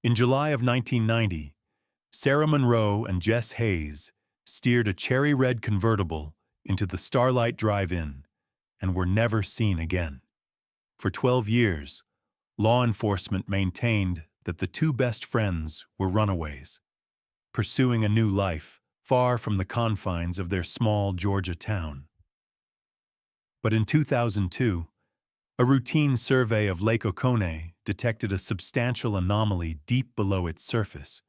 In July of 1990, Sarah Monroe and Jess Hayes steered a cherry red convertible into the Starlight Drive-In and were never seen again. For 12 years, law enforcement maintained that the two best friends were runaways, pursuing a new life far from the confines of their small Georgia town. But in 2002, a routine survey of Lake Okonei detected a substantial anomaly deep below its surface.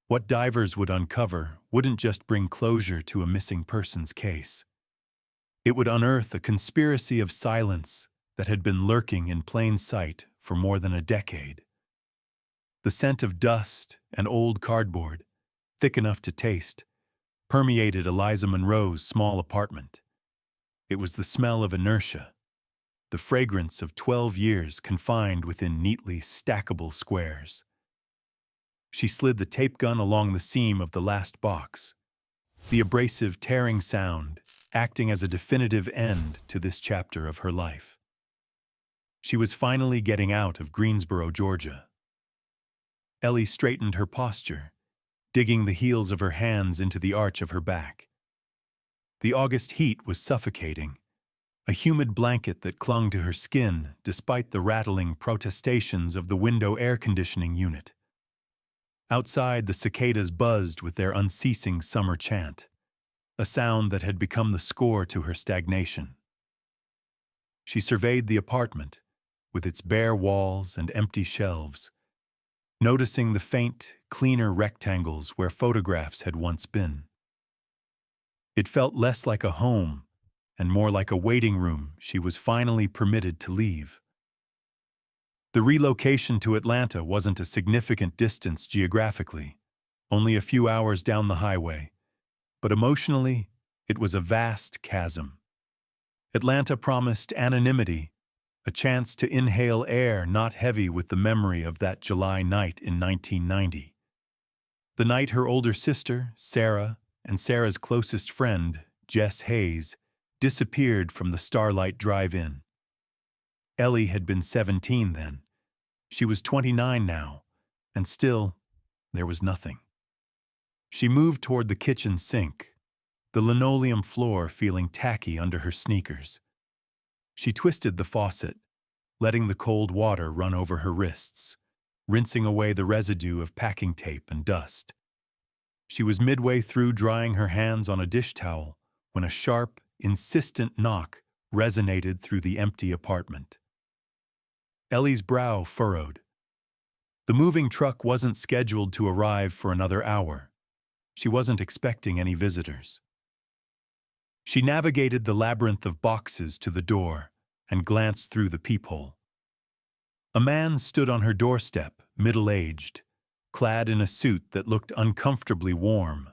What divers would uncover wouldn't just bring closure to a missing persons case. It would unearth a conspiracy of silence that had been lurking in plain sight for more than a decade. The scent of dust and old cardboard, thick enough to taste, permeated Eliza Monroe's small apartment. It was the smell of inertia, the fragrance of 12 years confined within neatly stackable squares. She slid the tape gun along the seam of the last box, the abrasive tearing sound acting as a definitive end to this chapter of her life. She was finally getting out of Greensboro, Georgia. Ellie straightened her posture, digging the heels of her hands into the arch of her back. The August heat was suffocating, a humid blanket that clung to her skin despite the rattling protestations of the window air conditioning unit. Outside, the cicadas buzzed with their unceasing summer chant, a sound that had become the score to her stagnation. She surveyed the apartment, with its bare walls and empty shelves, noticing the faint, cleaner rectangles where photographs had once been. It felt less like a home and more like a waiting room she was finally permitted to leave. The relocation to Atlanta wasn't a significant distance geographically, only a few hours down the highway, but emotionally, it was a vast chasm. Atlanta promised anonymity, a chance to inhale air not heavy with the memory of that July night in 1990. The night her older sister, Sarah, and Sarah's closest friend, Jess Hayes, disappeared from the Starlight Drive-In. Ellie had been 17 then. She was 29 now, and still, there was nothing. She moved toward the kitchen sink, the linoleum floor feeling tacky under her sneakers. She twisted the faucet, letting the cold water run over her wrists, rinsing away the residue of packing tape and dust. She was midway through drying her hands on a dish towel when a sharp, insistent knock resonated through the empty apartment. Ellie's brow furrowed. The moving truck wasn't scheduled to arrive for another hour. She wasn't expecting any visitors. She navigated the labyrinth of boxes to the door and glanced through the peephole. A man stood on her doorstep, middle-aged, clad in a suit that looked uncomfortably warm.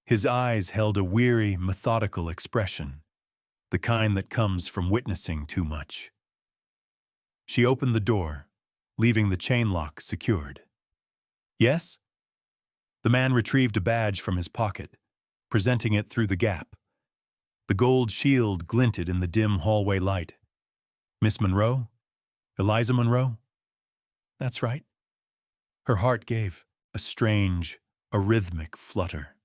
His eyes held a weary, methodical expression, the kind that comes from witnessing too much. She opened the door, leaving the chain lock secured. "Yes?" The man retrieved a badge from his pocket, presenting it through the gap. The gold shield glinted in the dim hallway light. "Miss Monroe? Eliza Monroe?" "That's right." Her heart gave a strange, arrhythmic flutter.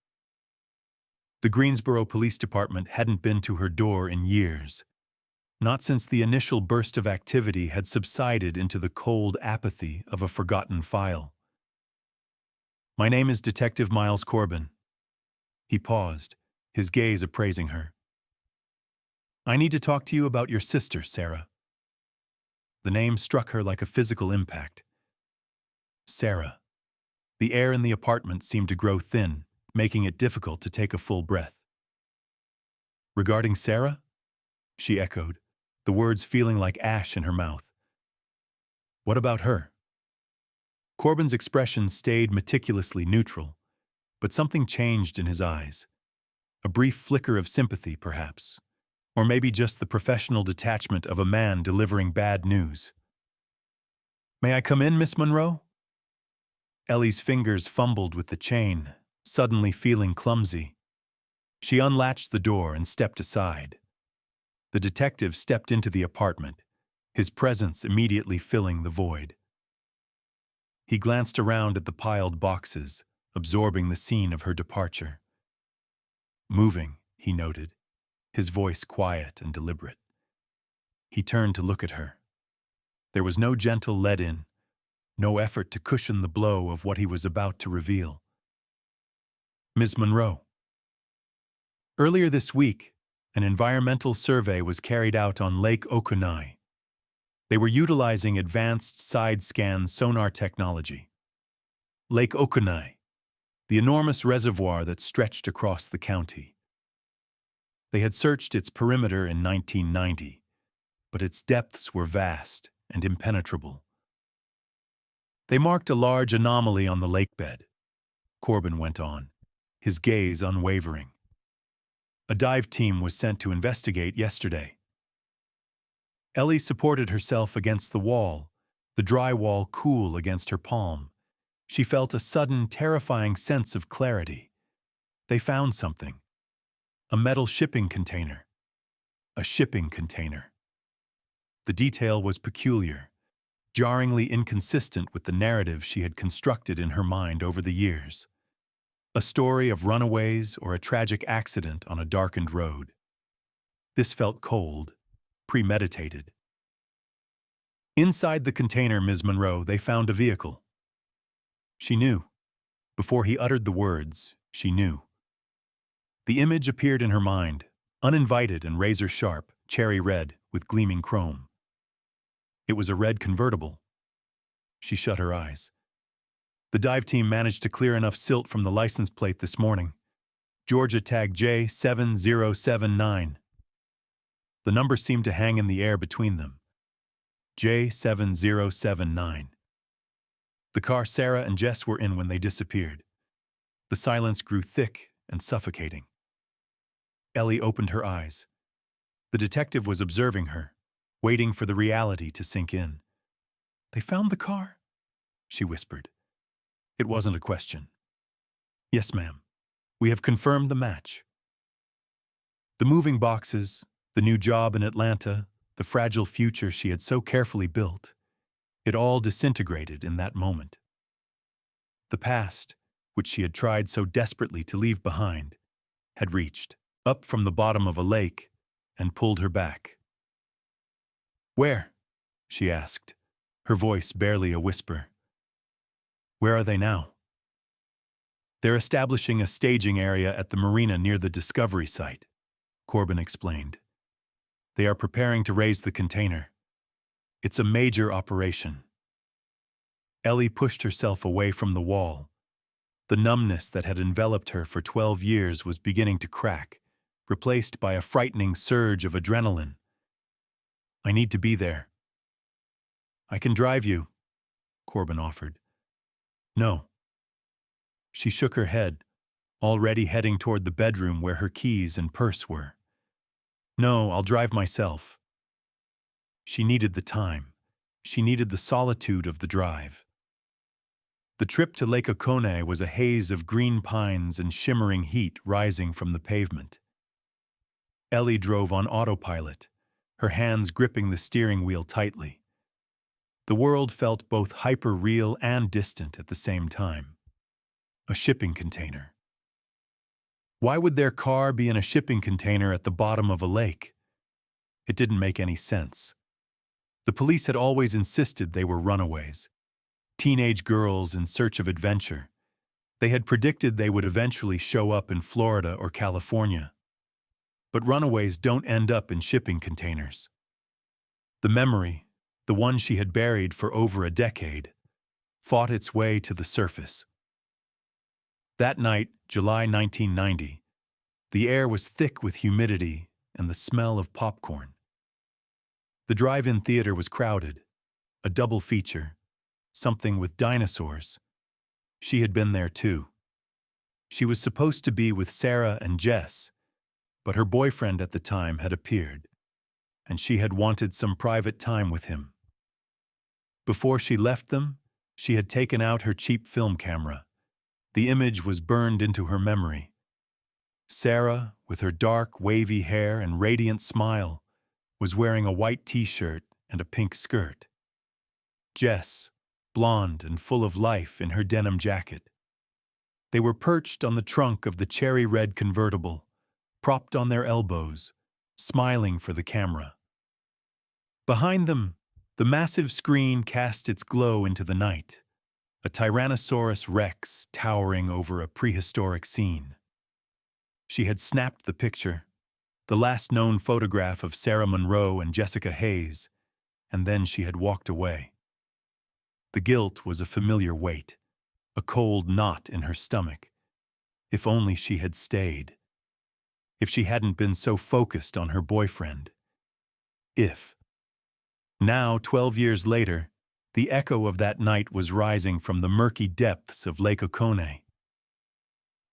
The Greensboro Police Department hadn't been to her door in years, not since the initial burst of activity had subsided into the cold apathy of a forgotten file. "My name is Detective Miles Corbin." He paused, his gaze appraising her. "I need to talk to you about your sister, Sarah." The name struck her like a physical impact. Sarah. The air in the apartment seemed to grow thin, making it difficult to take a full breath. "Regarding Sarah?" she echoed, the words feeling like ash in her mouth. "What about her?" Corbin's expression stayed meticulously neutral, but something changed in his eyes. A brief flicker of sympathy, perhaps, or maybe just the professional detachment of a man delivering bad news. "May I come in, Miss Monroe?" Ellie's fingers fumbled with the chain, suddenly feeling clumsy. She unlatched the door and stepped aside. The detective stepped into the apartment, his presence immediately filling the void. He glanced around at the piled boxes, absorbing the scene of her departure. Moving, he noted, his voice quiet and deliberate. He turned to look at her. There was no gentle let-in, no effort to cushion the blow of what he was about to reveal. Ms. Monroe. Earlier this week, an environmental survey was carried out on Lake Okonei. They were utilizing advanced side-scan sonar technology. Lake Okonei, the enormous reservoir that stretched across the county. They had searched its perimeter in 1990, but its depths were vast and impenetrable. They marked a large anomaly on the lakebed, Corbin went on, his gaze unwavering. A dive team was sent to investigate yesterday. Ellie supported herself against the wall, the dry wall cool against her palm. She felt a sudden, terrifying sense of clarity. They found something. A metal shipping container. A shipping container. The detail was peculiar, jarringly inconsistent with the narrative she had constructed in her mind over the years. A story of runaways or a tragic accident on a darkened road. This felt cold, premeditated. Inside the container, Ms. Monroe, they found a vehicle. She knew. Before he uttered the words, she knew. The image appeared in her mind, uninvited and razor-sharp, cherry red, with gleaming chrome. It was a red convertible. She shut her eyes. The dive team managed to clear enough silt from the license plate this morning. Georgia tag J7079. The number seemed to hang in the air between them. J7079. The car Sarah and Jess were in when they disappeared. The silence grew thick and suffocating. Ellie opened her eyes. The detective was observing her, waiting for the reality to sink in. "They found the car?" she whispered. It wasn't a question. "Yes, ma'am. We have confirmed the match." The moving boxes, the new job in Atlanta, the fragile future she had so carefully built, it all disintegrated in that moment. The past, which she had tried so desperately to leave behind, had reached up from the bottom of a lake and pulled her back. "Where?" she asked, her voice barely a whisper. "Where are they now?" "They're establishing a staging area at the marina near the discovery site," Corbin explained. "They are preparing to raise the container. It's a major operation." Ellie pushed herself away from the wall. The numbness that had enveloped her for 12 years was beginning to crack, replaced by a frightening surge of adrenaline. "I need to be there." "I can drive you," Corbin offered. "No." She shook her head, already heading toward the bedroom where her keys and purse were. "No, I'll drive myself." She needed the time. She needed the solitude of the drive. The trip to Lake Okonei was a haze of green pines and shimmering heat rising from the pavement. Ellie drove on autopilot, her hands gripping the steering wheel tightly. The world felt both hyper-real and distant at the same time. A shipping container. Why would their car be in a shipping container at the bottom of a lake? It didn't make any sense. The police had always insisted they were runaways. Teenage girls in search of adventure. They had predicted they would eventually show up in Florida or California. But runaways don't end up in shipping containers. The memory, the one she had buried for over a decade, fought its way to the surface. That night, July 1990, the air was thick with humidity and the smell of popcorn. The drive-in theater was crowded, a double feature, something with dinosaurs. She had been there too. She was supposed to be with Sarah and Jess, but her boyfriend at the time had appeared, and she had wanted some private time with him. Before she left them, she had taken out her cheap film camera. The image was burned into her memory. Sarah, with her dark, wavy hair and radiant smile, was wearing a white t-shirt and a pink skirt. Jess, blonde and full of life in her denim jacket. They were perched on the trunk of the cherry-red convertible, propped on their elbows, smiling for the camera. Behind them, the massive screen cast its glow into the night, a Tyrannosaurus Rex towering over a prehistoric scene. She had snapped the picture, the last known photograph of Sarah Monroe and Jessica Hayes, and then she had walked away. The guilt was a familiar weight, a cold knot in her stomach. If only she had stayed. If she hadn't been so focused on her boyfriend. If. Now, 12 years later, the echo of that night was rising from the murky depths of Lake Okonei.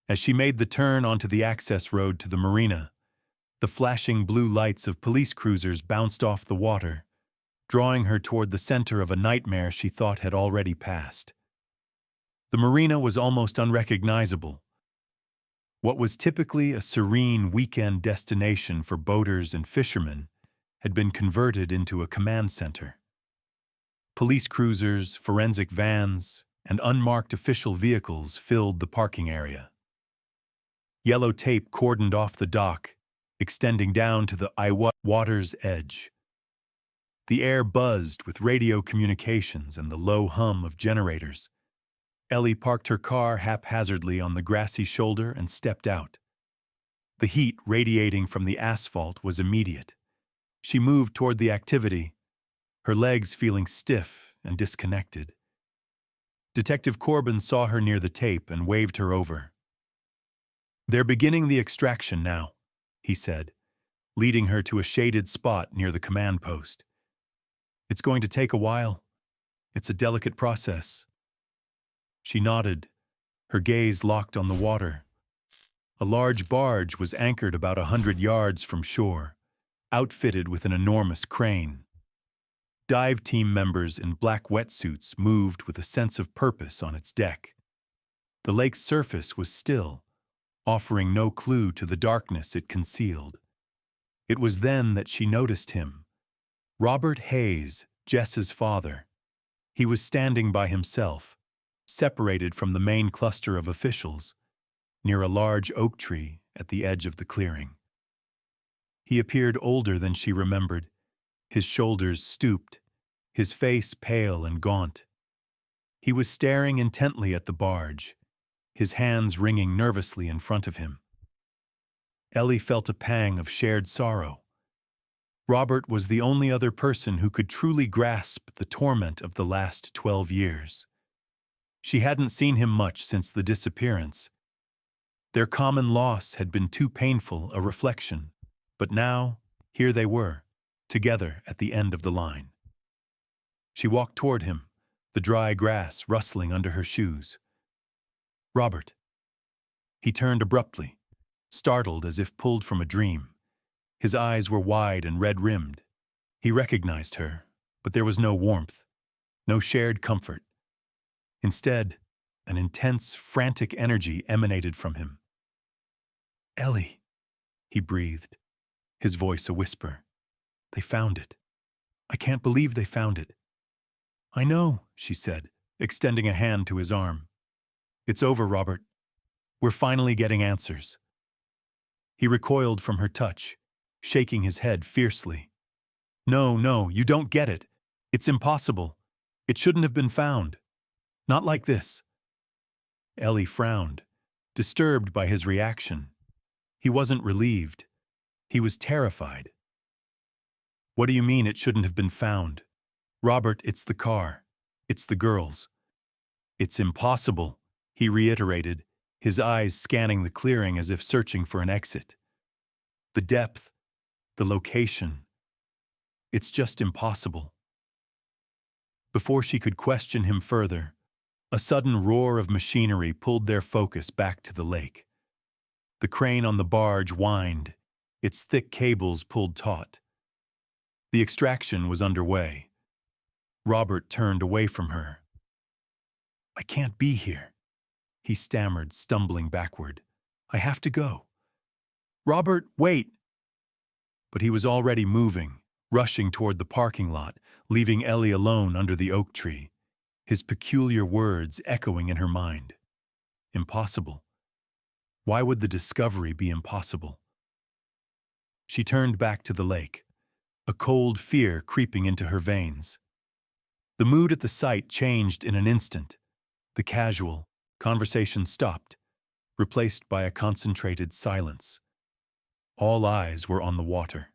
As she made the turn onto the access road to the marina, the flashing blue lights of police cruisers bounced off the water, drawing her toward the center of a nightmare she thought had already passed. The marina was almost unrecognizable. What was typically a serene weekend destination for boaters and fishermen had been converted into a command center. Police cruisers, forensic vans, and unmarked official vehicles filled the parking area. Yellow tape cordoned off the dock, extending down to the water's edge. The air buzzed with radio communications and the low hum of generators. Ellie parked her car haphazardly on the grassy shoulder and stepped out. The heat radiating from the asphalt was immediate. She moved toward the activity, her legs feeling stiff and disconnected. Detective Corbin saw her near the tape and waved her over. "They're beginning the extraction now," he said, leading her to a shaded spot near the command post. "It's going to take a while. It's a delicate process." She nodded, her gaze locked on the water. A large barge was anchored about 100 yards from shore, outfitted with an enormous crane. Dive team members in black wetsuits moved with a sense of purpose on its deck. The lake's surface was still, offering no clue to the darkness it concealed. It was then that she noticed him. Robert Hayes, Jess's father. He was standing by himself, separated from the main cluster of officials, near a large oak tree at the edge of the clearing. He appeared older than she remembered, his shoulders stooped, his face pale and gaunt. He was staring intently at the barge, his hands wringing nervously in front of him. Ellie felt a pang of shared sorrow. Robert was the only other person who could truly grasp the torment of the last 12 years. She hadn't seen him much since the disappearance. Their common loss had been too painful a reflection, but now, here they were, together at the end of the line. She walked toward him, the dry grass rustling under her shoes. "Robert." He turned abruptly, startled as if pulled from a dream. His eyes were wide and red-rimmed. He recognized her, but there was no warmth, no shared comfort. Instead, an intense, frantic energy emanated from him. "Ellie," he breathed, his voice a whisper. "They found it. I can't believe they found it." "I know," she said, extending a hand to his arm. "It's over, Robert. We're finally getting answers." He recoiled from her touch, shaking his head fiercely. No, you don't get it. It's impossible. It shouldn't have been found. Not like this." Ellie frowned, disturbed by his reaction. He wasn't relieved. He was terrified. "What do you mean it shouldn't have been found? Robert, it's the car. It's the girls." "It's impossible," he reiterated, his eyes scanning the clearing as if searching for an exit. "The depth, the location. It's just impossible." Before she could question him further, a sudden roar of machinery pulled their focus back to the lake. The crane on the barge whined, its thick cables pulled taut. The extraction was underway. Robert turned away from her. "I can't be here," he stammered, stumbling backward. "I have to go." "Robert, wait!" But he was already moving, rushing toward the parking lot, leaving Ellie alone under the oak tree. his peculiar words echoing in her mind. Impossible. Why would the discovery be impossible? She turned back to the lake, a cold fear creeping into her veins. The mood at the site changed in an instant. The casual conversation stopped, replaced by a concentrated silence. All eyes were on the water.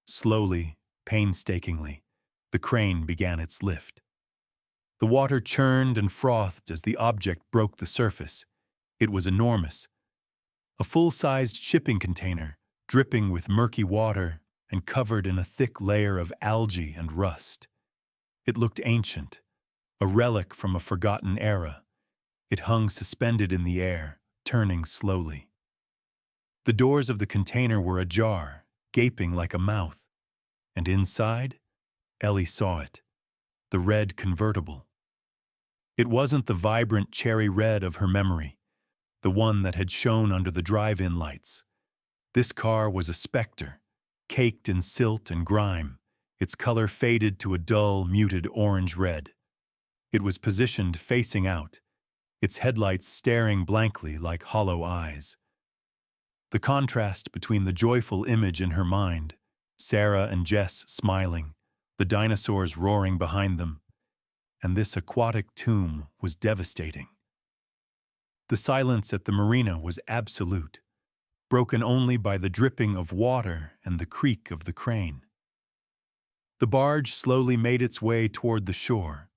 Slowly, painstakingly, the crane began its lift. The water churned and frothed as the object broke the surface. It was enormous. A full-sized shipping container, dripping with murky water and covered in a thick layer of algae and rust. It looked ancient, a relic from a forgotten era. It hung suspended in the air, turning slowly. The doors of the container were ajar, gaping like a mouth. And inside, Ellie saw it, the red convertible. It wasn't the vibrant cherry red of her memory, the one that had shone under the drive-in lights. This car was a specter, caked in silt and grime, its color faded to a dull, muted orange-red. It was positioned facing out, its headlights staring blankly like hollow eyes. The contrast between the joyful image in her mind, Sarah and Jess smiling, the dinosaurs roaring behind them, and this aquatic tomb was devastating. The silence at the marina was absolute, broken only by the dripping of water and the creak of the crane. The barge slowly made its way toward the shore,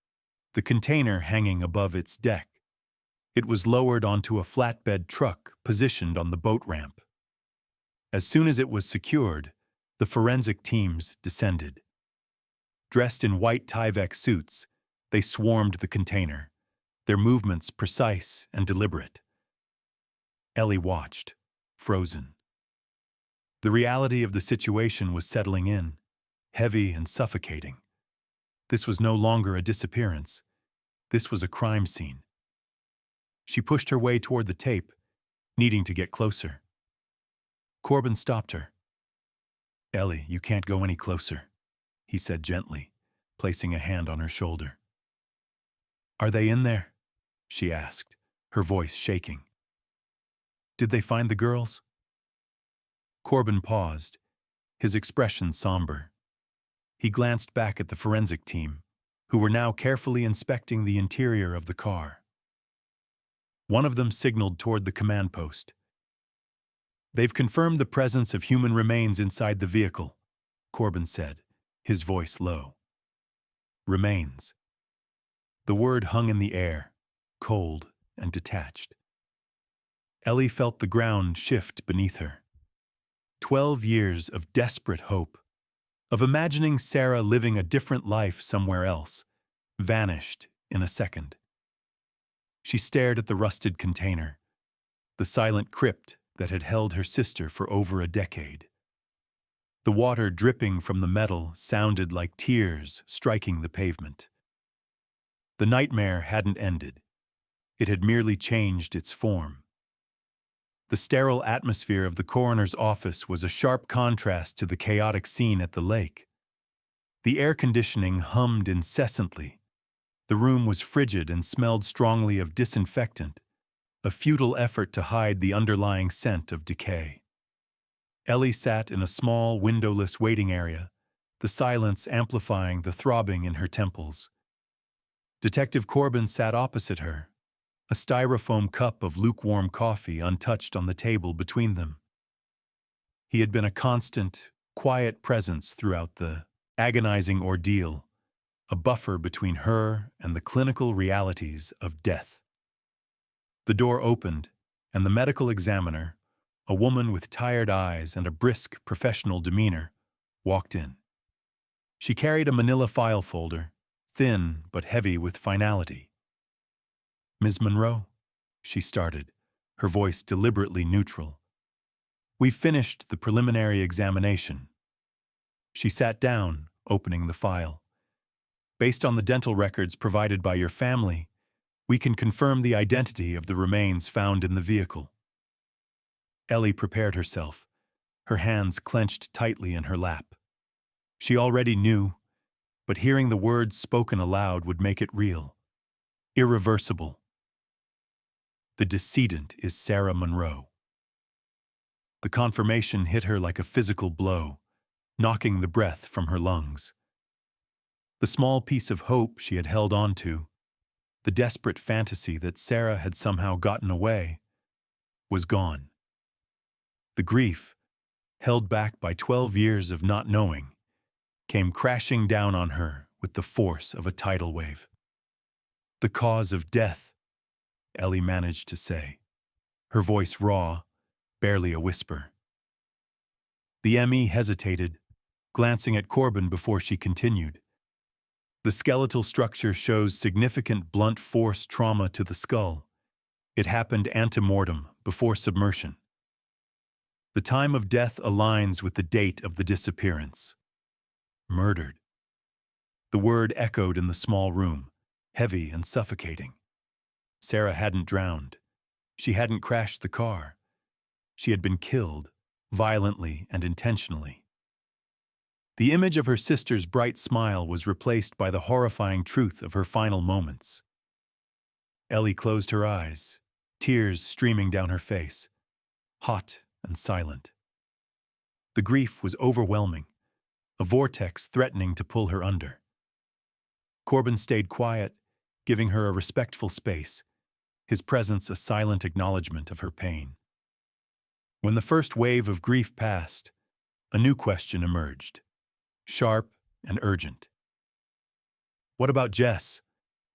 the container hanging above its deck. It was lowered onto a flatbed truck positioned on the boat ramp. As soon as it was secured, the forensic teams descended. Dressed in white Tyvek suits, they swarmed the container, their movements precise and deliberate. Ellie watched, frozen. The reality of the situation was settling in, heavy and suffocating. This was no longer a disappearance. This was a crime scene. She pushed her way toward the tape, needing to get closer. Corbin stopped her. "Ellie, you can't go any closer," he said gently, placing a hand on her shoulder. "Are they in there?" she asked, her voice shaking. "Did they find the girls?" Corbin paused, his expression somber. He glanced back at the forensic team, who were now carefully inspecting the interior of the car. One of them signaled toward the command post. "They've confirmed the presence of human remains inside the vehicle," Corbin said, his voice low. "Remains." The word hung in the air, cold and detached. Ellie felt the ground shift beneath her. 12 years of desperate hope, of imagining Sarah living a different life somewhere else, vanished in a second. She stared at the rusted container, the silent crypt that had held her sister for over a decade. The water dripping from the metal sounded like tears striking the pavement. The nightmare hadn't ended. It had merely changed its form. The sterile atmosphere of the coroner's office was a sharp contrast to the chaotic scene at the lake. The air conditioning hummed incessantly. The room was frigid and smelled strongly of disinfectant, a futile effort to hide the underlying scent of decay. Ellie sat in a small, windowless waiting area, the silence amplifying the throbbing in her temples. Detective Corbin sat opposite her, a styrofoam cup of lukewarm coffee untouched on the table between them. He had been a constant, quiet presence throughout the agonizing ordeal, a buffer between her and the clinical realities of death. The door opened, and the medical examiner, a woman with tired eyes and a brisk, professional demeanor, walked in. She carried a manila file folder, thin but heavy with finality. "Ms. Monroe," she started, her voice deliberately neutral. "We've finished the preliminary examination." She sat down, opening the file. "Based on the dental records provided by your family, we can confirm the identity of the remains found in the vehicle." Ellie prepared herself, her hands clenched tightly in her lap. She already knew, but hearing the words spoken aloud would make it real. Irreversible. The decedent is Sarah Monroe. The confirmation hit her like a physical blow, knocking the breath from her lungs. The small piece of hope she had held on to, the desperate fantasy that Sarah had somehow gotten away, was gone. The grief, held back by 12 years of not knowing, came crashing down on her with the force of a tidal wave. "The cause of death," Ellie managed to say, her voice raw, barely a whisper. The ME hesitated, glancing at Corbin before she continued. "The skeletal structure shows significant blunt force trauma to the skull. It happened ante-mortem, before submersion. The time of death aligns with the date of the disappearance. Murdered." The word echoed in the small room, heavy and suffocating. Sarah hadn't drowned. She hadn't crashed the car. She had been killed, violently and intentionally. The image of her sister's bright smile was replaced by the horrifying truth of her final moments. Ellie closed her eyes, tears streaming down her face, hot and silent. The grief was overwhelming, a vortex threatening to pull her under. Corbin stayed quiet, giving her a respectful space, his presence a silent acknowledgement of her pain. When the first wave of grief passed, a new question emerged, sharp and urgent. "What about Jess?"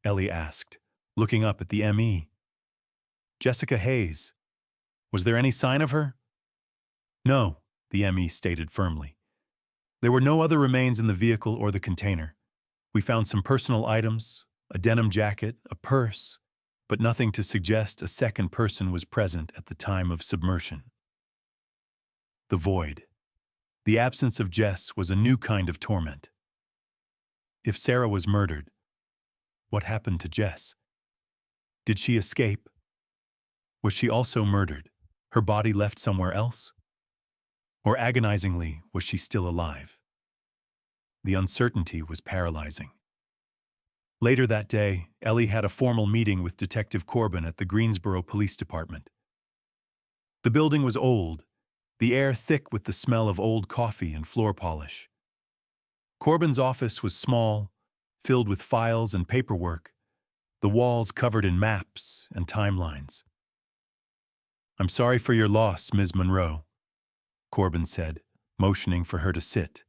Ellie asked, looking up at the ME. "Jessica Hayes. Was there any sign of her?" "No," the ME stated firmly. "There were no other remains in the vehicle or the container. We found some personal items, a denim jacket, a purse, but nothing to suggest a second person was present at the time of submersion." The void. The absence of Jess was a new kind of torment. If Sarah was murdered, what happened to Jess? Did she escape? Was she also murdered, her body left somewhere else? Or agonizingly, was she still alive? The uncertainty was paralyzing. Later that day, Ellie had a formal meeting with Detective Corbin at the Greensboro Police Department. The building was old, the air thick with the smell of old coffee and floor polish. Corbin's office was small, filled with files and paperwork, the walls covered in maps and timelines. "I'm sorry for your loss, Ms. Monroe," Corbin said, motioning for her to sit.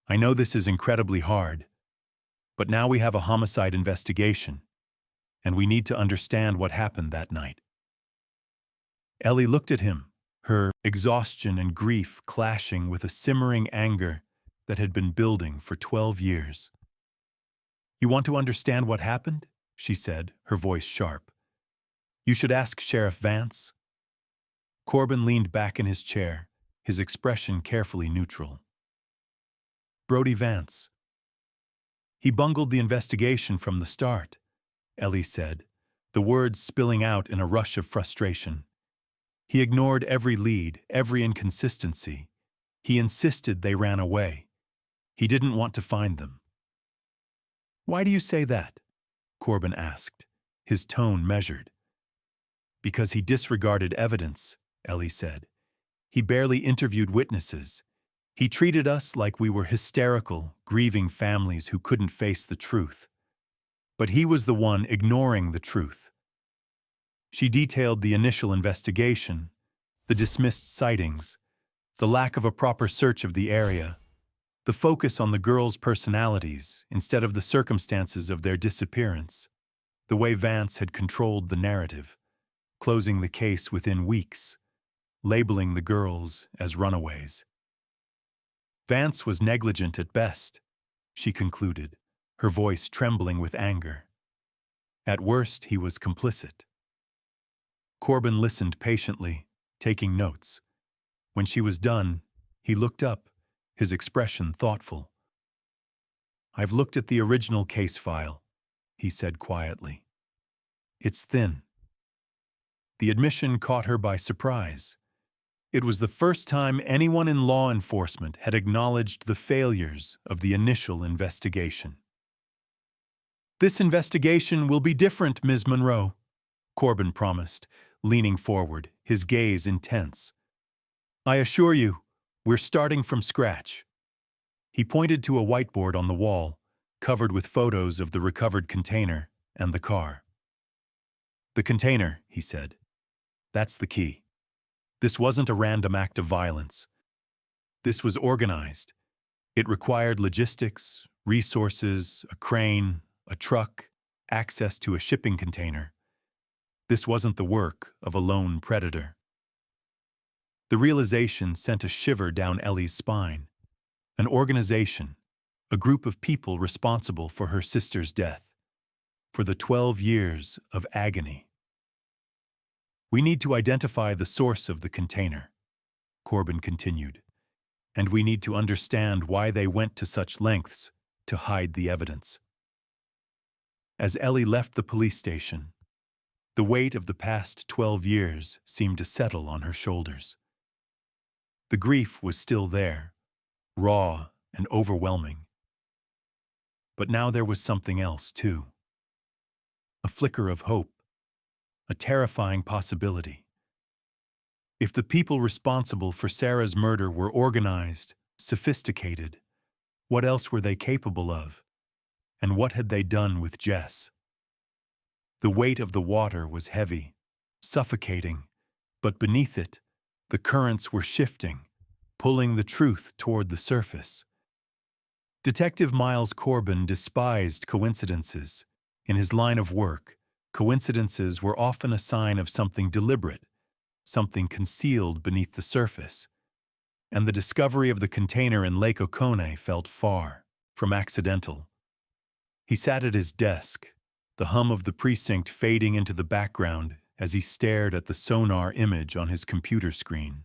"I know this is incredibly hard, but now we have a homicide investigation, and we need to understand what happened that night." Ellie looked at him, her exhaustion and grief clashing with a simmering anger that had been building for 12 years. "You want to understand what happened?" she said, her voice sharp. "You should ask Sheriff Vance." Corbin leaned back in his chair, his expression carefully neutral. "Brody Vance. He bungled the investigation from the start," Ellie said, the words spilling out in a rush of frustration. "He ignored every lead, every inconsistency. He insisted they ran away. He didn't want to find them." "Why do you say that?" Corbin asked, his tone measured. "Because he disregarded evidence," Ellie said. "He barely interviewed witnesses. He treated us like we were hysterical, grieving families who couldn't face the truth. But he was the one ignoring the truth." She detailed the initial investigation, the dismissed sightings, the lack of a proper search of the area, the focus on the girls' personalities instead of the circumstances of their disappearance, the way Vance had controlled the narrative, closing the case within weeks, labeling the girls as runaways. "Vance was negligent at best," she concluded, her voice trembling with anger. "At worst, he was complicit." Corbin listened patiently, taking notes. When she was done, he looked up, his expression thoughtful. "I've looked at the original case file," he said quietly. "It's thin." The admission caught her by surprise. It was the first time anyone in law enforcement had acknowledged the failures of the initial investigation. "This investigation will be different, Ms. Monroe," Corbin promised, leaning forward, his gaze intense. "I assure you, we're starting from scratch." He pointed to a whiteboard on the wall, covered with photos of the recovered container and the car. "The container," he said. "That's the key. This wasn't a random act of violence. This was organized. It required logistics, resources, a crane, a truck, access to a shipping container. This wasn't the work of a lone predator." The realization sent a shiver down Ellie's spine. An organization, a group of people responsible for her sister's death, for the 12 years of agony. "We need to identify the source of the container," Corbin continued, "and we need to understand why they went to such lengths to hide the evidence." As Ellie left the police station, the weight of the past 12 years seemed to settle on her shoulders. The grief was still there, raw and overwhelming. But now there was something else, too. A flicker of hope, a terrifying possibility. If the people responsible for Sarah's murder were organized, sophisticated, what else were they capable of? And what had they done with Jess? The weight of the water was heavy, suffocating, but beneath it, the currents were shifting, pulling the truth toward the surface. Detective Miles Corbin despised coincidences. In his line of work, coincidences were often a sign of something deliberate, something concealed beneath the surface. And the discovery of the container in Lake Okonei felt far from accidental. He sat at his desk, the hum of the precinct fading into the background as he stared at the sonar image on his computer screen.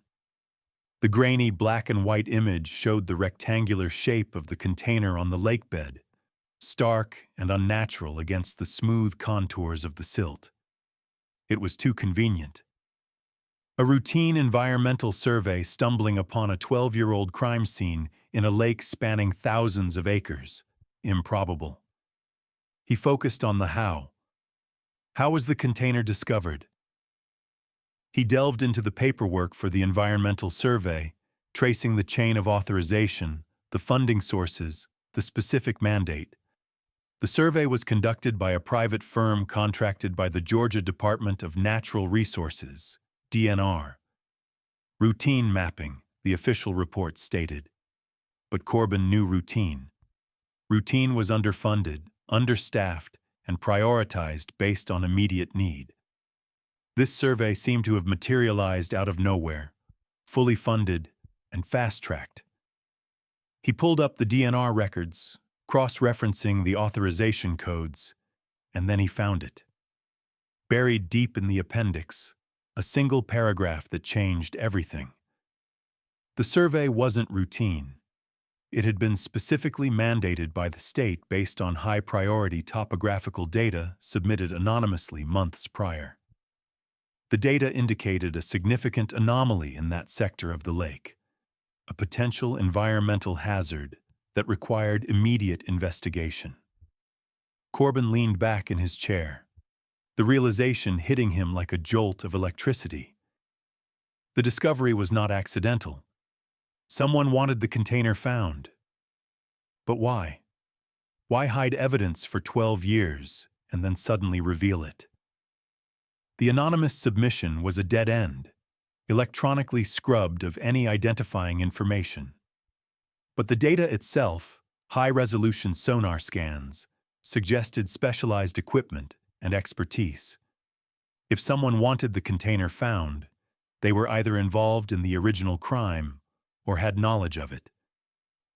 The grainy black and white image showed the rectangular shape of the container on the lakebed, stark and unnatural against the smooth contours of the silt. It was too convenient. A routine environmental survey stumbling upon a 12-year-old crime scene in a lake spanning thousands of acres. Improbable. He focused on the how. How was the container discovered? He delved into the paperwork for the environmental survey, tracing the chain of authorization, the funding sources, the specific mandate. The survey was conducted by a private firm contracted by the Georgia Department of Natural Resources, DNR. Routine mapping, the official report stated. But Corbin knew routine. Routine was underfunded, understaffed, and prioritized based on immediate need. This survey seemed to have materialized out of nowhere, fully funded and fast-tracked. He pulled up the DNR records, cross-referencing the authorization codes, and then he found it. Buried deep in the appendix, a single paragraph that changed everything. The survey wasn't routine. It had been specifically mandated by the state based on high-priority topographical data submitted anonymously months prior. The data indicated a significant anomaly in that sector of the lake, a potential environmental hazard that required immediate investigation. Corbin leaned back in his chair, the realization hitting him like a jolt of electricity. The discovery was not accidental. Someone wanted the container found. But why? Why hide evidence for 12 years and then suddenly reveal it? The anonymous submission was a dead end, electronically scrubbed of any identifying information. But the data itself, high-resolution sonar scans, suggested specialized equipment and expertise. If someone wanted the container found, they were either involved in the original crime or had knowledge of it.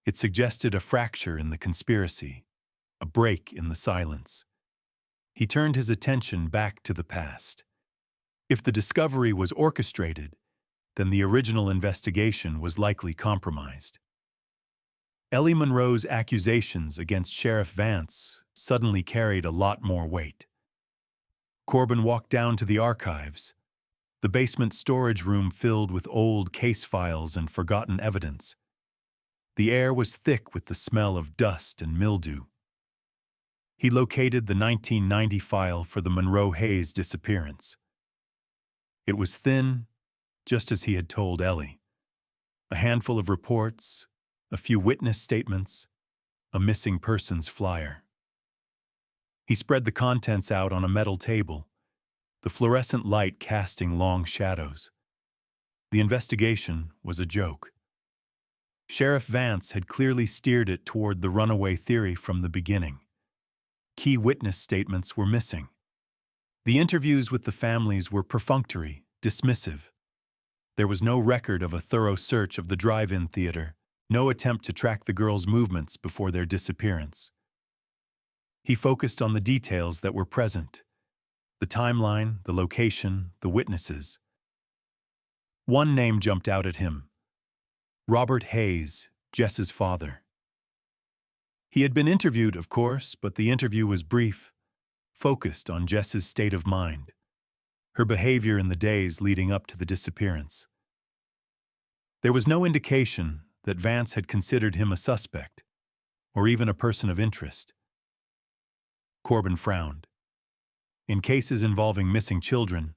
It suggested a fracture in the conspiracy, a break in the silence. He turned his attention back to the past. If the discovery was orchestrated, then the original investigation was likely compromised. Ellie Monroe's accusations against Sheriff Vance suddenly carried a lot more weight. Corbin walked down to the archives, the basement storage room filled with old case files and forgotten evidence. The air was thick with the smell of dust and mildew. He located the 1990 file for the Monroe Hayes disappearance. It was thin, just as he had told Ellie. A handful of reports, a few witness statements, a missing persons flyer. He spread the contents out on a metal table, the fluorescent light casting long shadows. The investigation was a joke. Sheriff Vance had clearly steered it toward the runaway theory from the beginning. Key witness statements were missing. The interviews with the families were perfunctory, dismissive. There was no record of a thorough search of the drive-in theater, no attempt to track the girls' movements before their disappearance. He focused on the details that were present: the timeline, the location, the witnesses. One name jumped out at him: Robert Hayes, Jess's father. He had been interviewed, of course, but the interview was brief, focused on Jess's state of mind, her behavior in the days leading up to the disappearance. There was no indication that Vance had considered him a suspect, or even a person of interest. Corbin frowned. In cases involving missing children,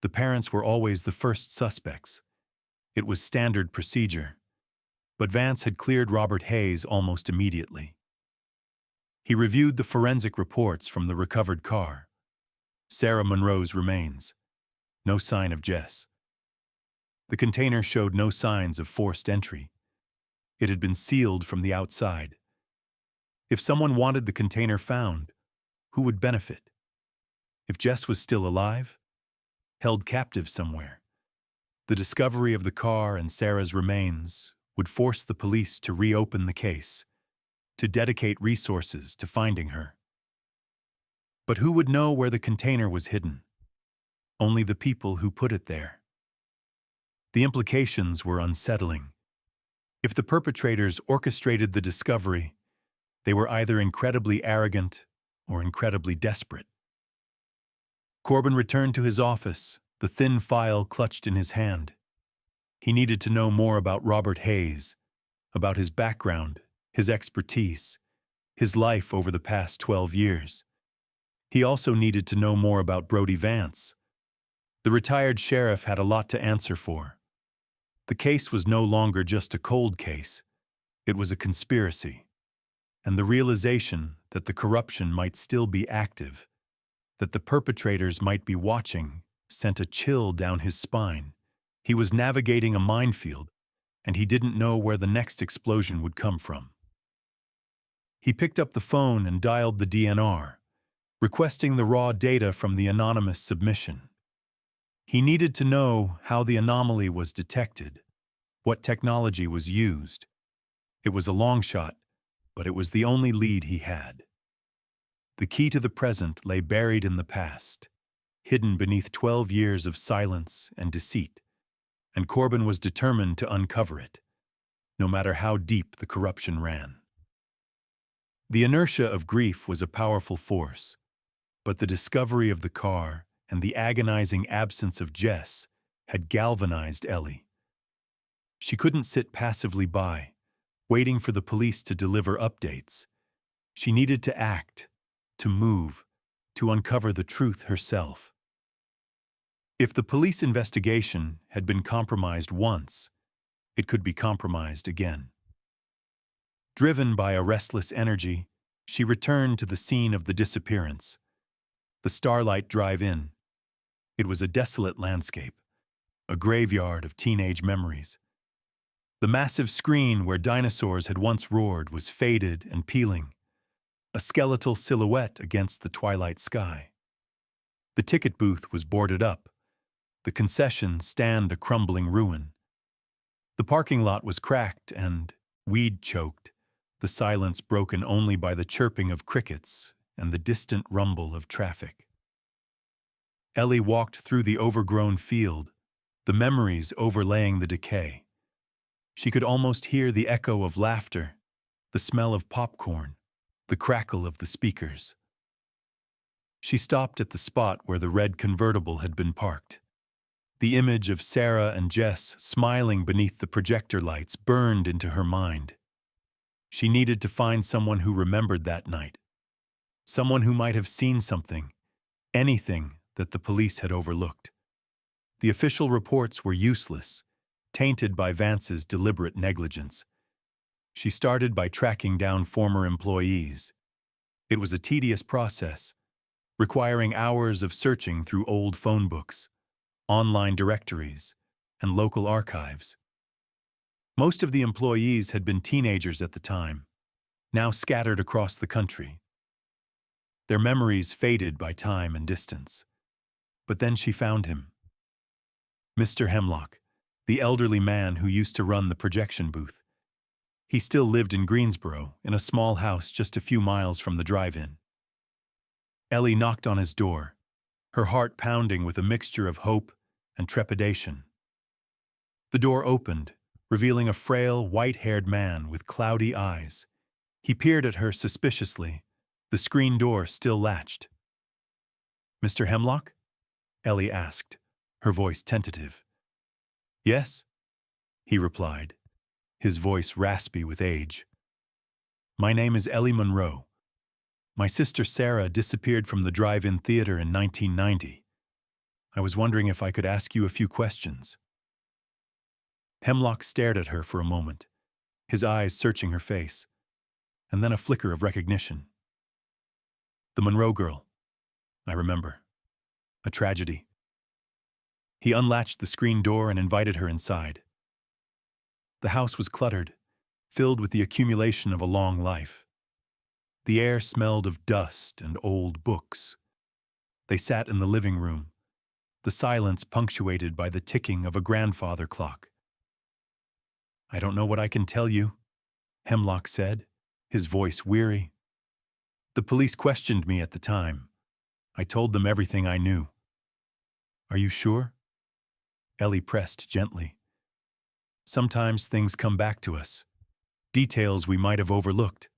the parents were always the first suspects. It was standard procedure. But Vance had cleared Robert Hayes almost immediately. He reviewed the forensic reports from the recovered car. Sarah Monroe's remains. No sign of Jess. The container showed no signs of forced entry. It had been sealed from the outside. If someone wanted the container found, who would benefit? If Jess was still alive? Held captive somewhere? The discovery of the car and Sarah's remains would force the police to reopen the case, to dedicate resources to finding her. But who would know where the container was hidden? Only the people who put it there. The implications were unsettling. If the perpetrators orchestrated the discovery, they were either incredibly arrogant or incredibly desperate. Corbin returned to his office, the thin file clutched in his hand. He needed to know more about Robert Hayes, about his background, his expertise, his life over the past 12 years. He also needed to know more about Brody Vance. The retired sheriff had a lot to answer for. The case was no longer just a cold case. It was a conspiracy. And the realization that the corruption might still be active, that the perpetrators might be watching, sent a chill down his spine. He was navigating a minefield, and he didn't know where the next explosion would come from. He picked up the phone and dialed the DNR, requesting the raw data from the anonymous submission. He needed to know how the anomaly was detected, what technology was used. It was a long shot, but it was the only lead he had. The key to the present lay buried in the past, hidden beneath 12 years of silence and deceit, and Corbin was determined to uncover it, no matter how deep the corruption ran. The inertia of grief was a powerful force, but the discovery of the car and the agonizing absence of Jess had galvanized Ellie. She couldn't sit passively by, waiting for the police to deliver updates. She needed to act, to move, to uncover the truth herself. If the police investigation had been compromised once, it could be compromised again. Driven by a restless energy, she returned to the scene of the disappearance. The Starlight Drive-In. It was a desolate landscape, a graveyard of teenage memories. The massive screen where dinosaurs had once roared was faded and peeling, a skeletal silhouette against the twilight sky. The ticket booth was boarded up, the concession stand a crumbling ruin. The parking lot was cracked and, weed-choked, the silence broken only by the chirping of crickets and the distant rumble of traffic. Ellie walked through the overgrown field, the memories overlaying the decay. She could almost hear the echo of laughter, the smell of popcorn, the crackle of the speakers. She stopped at the spot where the red convertible had been parked. The image of Sarah and Jess smiling beneath the projector lights burned into her mind. She needed to find someone who remembered that night. Someone who might have seen something, anything that the police had overlooked. The official reports were useless, tainted by Vance's deliberate negligence. She started by tracking down former employees. It was a tedious process, requiring hours of searching through old phone books, online directories, and local archives. Most of the employees had been teenagers at the time, now scattered across the country. Their memories faded by time and distance. But then she found him. Mr. Hemlock, the elderly man who used to run the projection booth. He still lived in Greensboro, in a small house just a few miles from the drive-in. Ellie knocked on his door, her heart pounding with a mixture of hope and trepidation. The door opened, revealing a frail, white-haired man with cloudy eyes. He peered at her suspiciously, the screen door still latched. "Mr. Hemlock?" Ellie asked, her voice tentative. "Yes," he replied, his voice raspy with age. "My name is Ellie Monroe. My sister Sarah disappeared from the drive-in theater in 1990. I was wondering if I could ask you a few questions." Hemlock stared at her for a moment, his eyes searching her face, and then a flicker of recognition. "The Monroe girl. I remember. A tragedy." He unlatched the screen door and invited her inside. The house was cluttered, filled with the accumulation of a long life. The air smelled of dust and old books. They sat in the living room, the silence punctuated by the ticking of a grandfather clock. "I don't know what I can tell you," Hemlock said, his voice weary. "The police questioned me at the time. I told them everything I knew." "Are you sure?" Ellie pressed gently. "Sometimes things come back to us, details we might have overlooked."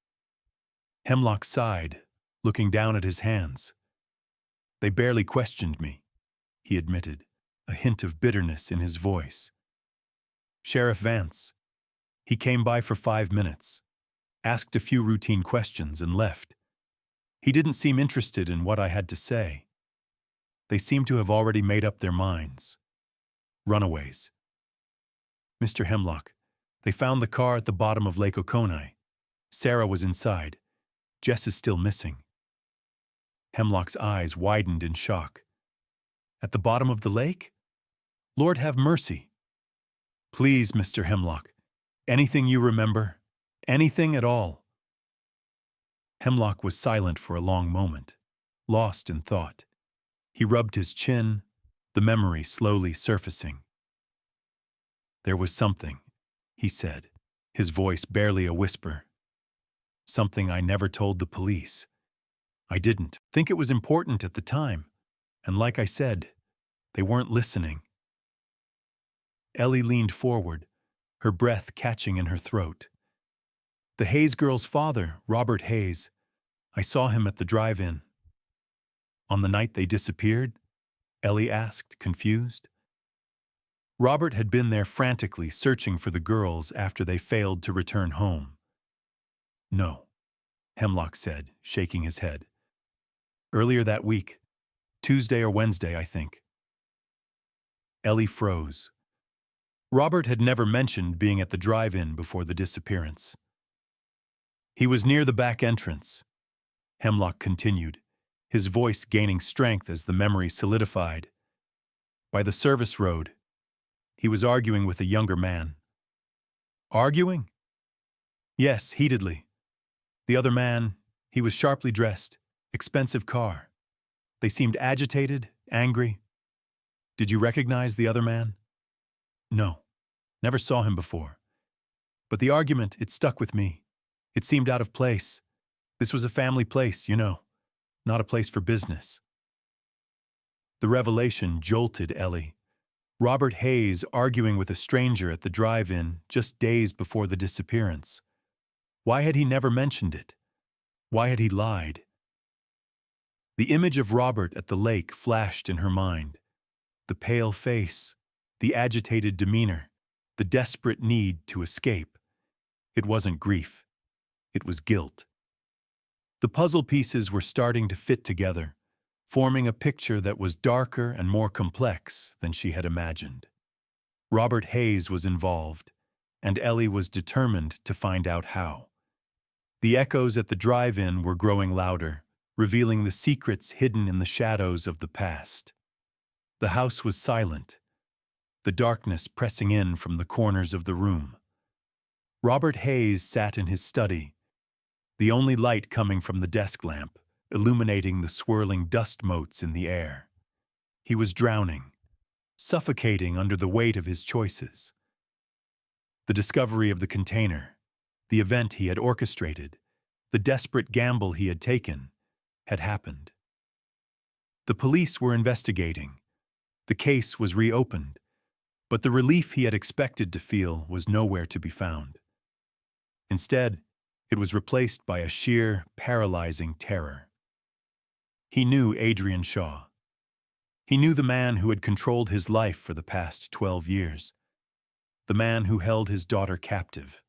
Hemlock sighed, looking down at his hands. "They barely questioned me," he admitted, a hint of bitterness in his voice. "Sheriff Vance. He came by for 5 minutes, asked a few routine questions and left. He didn't seem interested in what I had to say. They seemed to have already made up their minds. Runaways." "Mr. Hemlock, they found the car at the bottom of Lake Okonei. Sarah was inside. Jess is still missing." Hemlock's eyes widened in shock. "At the bottom of the lake? Lord have mercy." "Please, Mr. Hemlock, anything you remember, anything at all." Hemlock was silent for a long moment, lost in thought. He rubbed his chin, the memory slowly surfacing. "There was something," he said, his voice barely a whisper. "Something I never told the police. I didn't think it was important at the time, and like I said, they weren't listening." Ellie leaned forward, her breath catching in her throat. "The Hayes girl's father, Robert Hayes. I saw him at the drive-in." "On the night they disappeared?" Ellie asked, confused. Robert had been there frantically searching for the girls after they failed to return home. "No," Hemlock said, shaking his head. "Earlier that week, Tuesday or Wednesday, I think." Ellie froze. Robert had never mentioned being at the drive-in before the disappearance. "He was near the back entrance," Hemlock continued, his voice gaining strength as the memory solidified. "By the service road. He was arguing with a younger man." "Arguing?" "Yes, heatedly. The other man, he was sharply dressed, expensive car. They seemed agitated, angry." "Did you recognize the other man?" "No, never saw him before. But the argument, it stuck with me. It seemed out of place. This was a family place, you know, not a place for business." The revelation jolted Ellie. Robert Hayes arguing with a stranger at the drive-in just days before the disappearance. Why had he never mentioned it? Why had he lied? The image of Robert at the lake flashed in her mind. The pale face, the agitated demeanor, the desperate need to escape. It wasn't grief. It was guilt. The puzzle pieces were starting to fit together, forming a picture that was darker and more complex than she had imagined. Robert Hayes was involved, and Ellie was determined to find out how. The echoes at the drive-in were growing louder, revealing the secrets hidden in the shadows of the past. The house was silent, the darkness pressing in from the corners of the room. Robert Hayes sat in his study, the only light coming from the desk lamp, illuminating the swirling dust motes in the air. He was drowning, suffocating under the weight of his choices. The discovery of the container, the event he had orchestrated, the desperate gamble he had taken, had happened. The police were investigating. The case was reopened, but the relief he had expected to feel was nowhere to be found. Instead, it was replaced by a sheer, paralyzing terror. He knew Adrian Shaw. He knew the man who had controlled his life for the past 12 years, the man who held his daughter captive.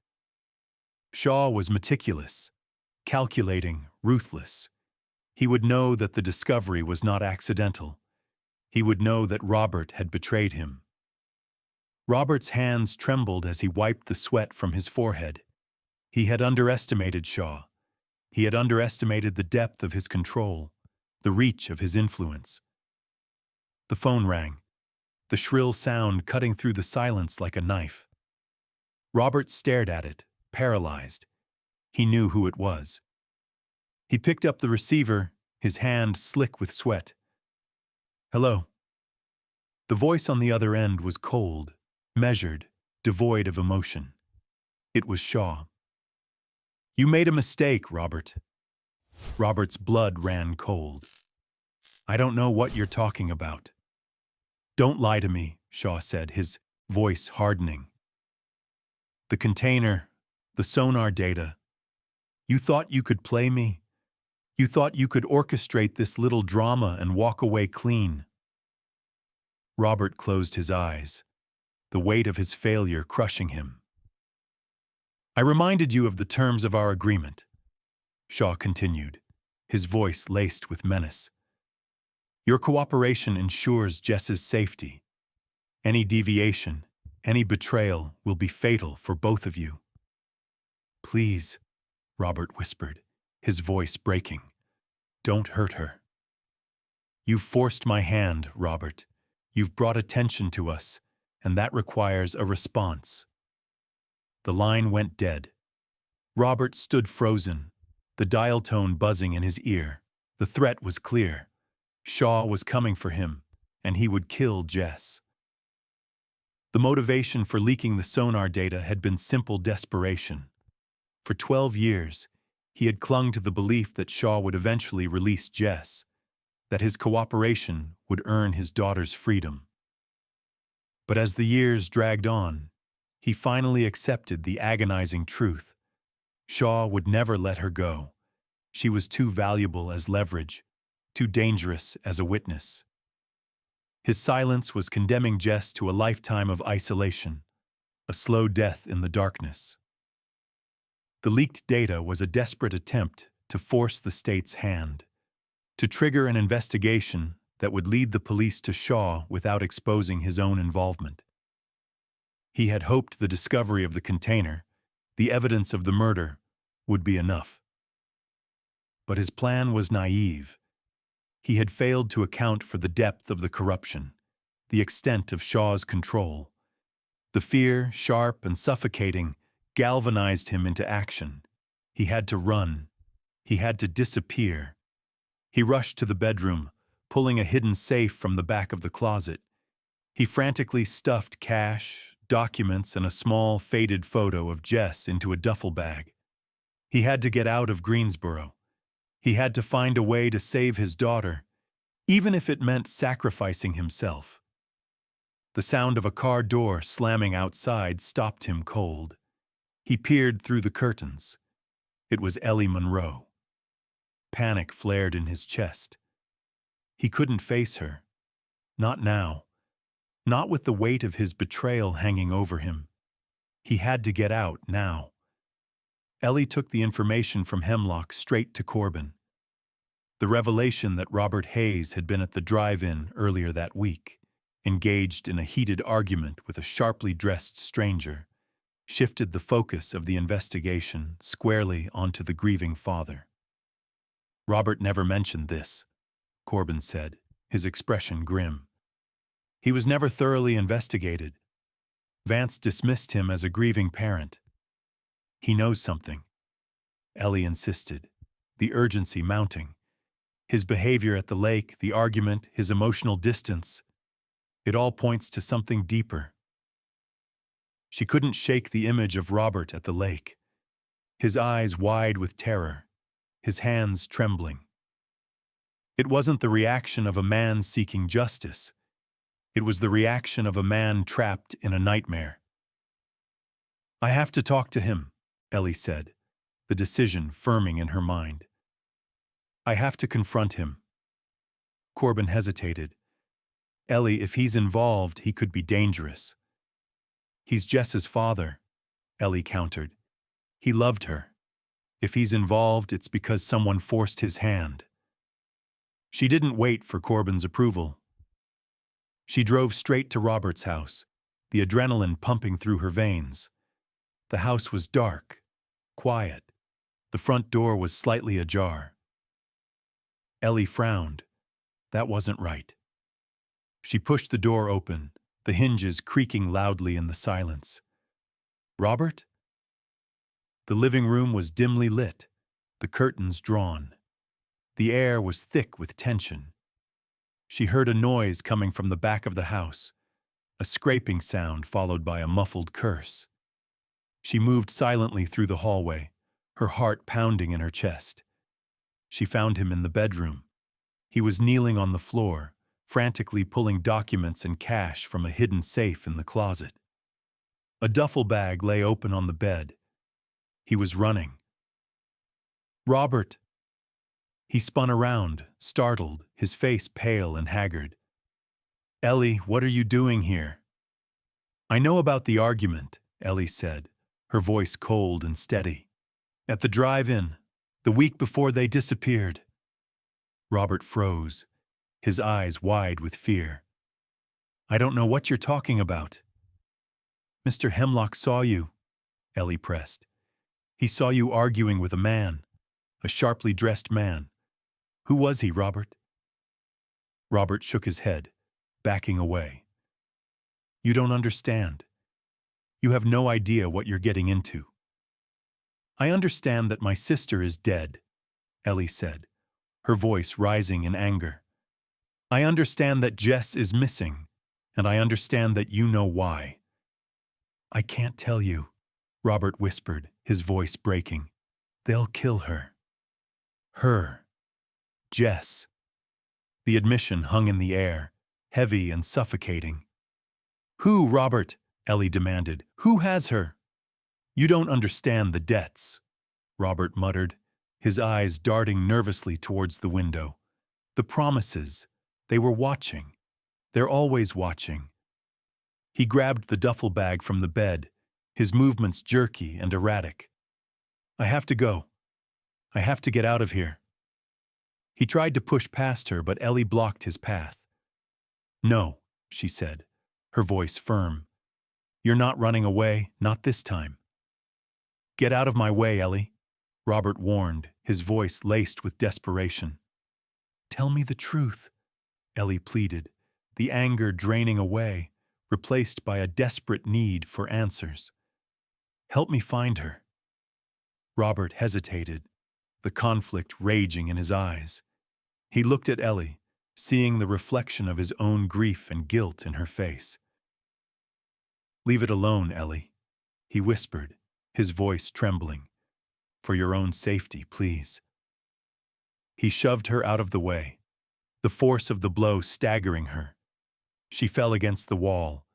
Shaw was meticulous, calculating, ruthless. He would know that the discovery was not accidental. He would know that Robert had betrayed him. Robert's hands trembled as he wiped the sweat from his forehead. He had underestimated Shaw. He had underestimated the depth of his control, the reach of his influence. The phone rang, the shrill sound cutting through the silence like a knife. Robert stared at it, paralyzed. He knew who it was. He picked up the receiver, his hand slick with sweat. "Hello." The voice on the other end was cold, measured, devoid of emotion. It was Shaw. "You made a mistake, Robert." Robert's blood ran cold. "I don't know what you're talking about." "Don't lie to me," Shaw said, his voice hardening. "The container, the sonar data. You thought you could play me? You thought you could orchestrate this little drama and walk away clean?" Robert closed his eyes, the weight of his failure crushing him. "I reminded you of the terms of our agreement," Shaw continued, his voice laced with menace. "Your cooperation ensures Jess's safety. Any deviation, any betrayal will be fatal for both of you." "Please," Robert whispered, his voice breaking. "Don't hurt her." "You've forced my hand, Robert. You've brought attention to us, and that requires a response." The line went dead. Robert stood frozen, the dial tone buzzing in his ear. The threat was clear. Shaw was coming for him, and he would kill Jess. The motivation for leaking the sonar data had been simple desperation. For 12 years, he had clung to the belief that Shaw would eventually release Jess, that his cooperation would earn his daughter's freedom. But as the years dragged on, he finally accepted the agonizing truth. Shaw would never let her go. She was too valuable as leverage, too dangerous as a witness. His silence was condemning Jess to a lifetime of isolation, a slow death in the darkness. The leaked data was a desperate attempt to force the state's hand, to trigger an investigation that would lead the police to Shaw without exposing his own involvement. He had hoped the discovery of the container, the evidence of the murder, would be enough. But his plan was naive. He had failed to account for the depth of the corruption, the extent of Shaw's control. The fear, sharp and suffocating, galvanized him into action. He had to run. He had to disappear. He rushed to the bedroom, pulling a hidden safe from the back of the closet. He frantically stuffed cash, documents, and a small, faded photo of Jess into a duffel bag. He had to get out of Greensboro. He had to find a way to save his daughter, even if it meant sacrificing himself. The sound of a car door slamming outside stopped him cold. He peered through the curtains. It was Ellie Monroe. Panic flared in his chest. He couldn't face her. Not now. not with the weight of his betrayal hanging over him. He had to get out now. Ellie took the information from Hemlock straight to Corbin. The revelation that Robert Hayes had been at the drive-in earlier that week, engaged in a heated argument with a sharply dressed stranger, shifted the focus of the investigation squarely onto the grieving father. "Robert never mentioned this," Corbin said, his expression grim. "He was never thoroughly investigated. Vance dismissed him as a grieving parent." "He knows something," Ellie insisted, the urgency mounting. His behavior at the lake, the argument, his emotional distance, it all points to something deeper. She couldn't shake the image of Robert at the lake, his eyes wide with terror, his hands trembling. It wasn't the reaction of a man seeking justice. It was the reaction of a man trapped in a nightmare. "I have to talk to him," Ellie said, the decision firming in her mind. "I have to confront him." Corbin hesitated. "Ellie, if he's involved, he could be dangerous." "He's Jess's father," Ellie countered. "He loved her. If he's involved, it's because someone forced his hand." She didn't wait for Corbin's approval. She drove straight to Robert's house, the adrenaline pumping through her veins. The house was dark, quiet. The front door was slightly ajar. Ellie frowned. That wasn't right. She pushed the door open, the hinges creaking loudly in the silence. "Robert?" The living room was dimly lit, the curtains drawn. The air was thick with tension. She heard a noise coming from the back of the house, a scraping sound followed by a muffled curse. She moved silently through the hallway, her heart pounding in her chest. She found him in the bedroom. He was kneeling on the floor, frantically pulling documents and cash from a hidden safe in the closet. A duffel bag lay open on the bed. He was running. "Robert!" He spun around, startled, his face pale and haggard. "Ellie, what are you doing here?" "I know about the argument," Ellie said, her voice cold and steady. "At the drive-in, the week before they disappeared." Robert froze, his eyes wide with fear. "I don't know what you're talking about." "Mr. Hemlock saw you," Ellie pressed. "He saw you arguing with a man, a sharply dressed man. Who was he, Robert?" Robert shook his head, backing away. "You don't understand. You have no idea what you're getting into." "I understand that my sister is dead," Ellie said, her voice rising in anger. "I understand that Jess is missing, and I understand that you know why." "I can't tell you," Robert whispered, his voice breaking. "They'll kill her." Her. Jess. The admission hung in the air, heavy and suffocating. "Who, Robert?" Ellie demanded. "Who has her?" "You don't understand the debts," Robert muttered, his eyes darting nervously towards the window. "The promises. They were watching. They're always watching." He grabbed the duffel bag from the bed, his movements jerky and erratic. "I have to go. I have to get out of here." He tried to push past her, but Ellie blocked his path. "No," she said, her voice firm. "You're not running away, not this time." "Get out of my way, Ellie," Robert warned, his voice laced with desperation. "Tell me the truth," Ellie pleaded, the anger draining away, replaced by a desperate need for answers. "Help me find her." Robert hesitated, the conflict raging in his eyes. He looked at Ellie, seeing the reflection of his own grief and guilt in her face. "Leave it alone, Ellie," he whispered, his voice trembling. "For your own safety, please." He shoved her out of the way, the force of the blow staggering her. She fell against the wall,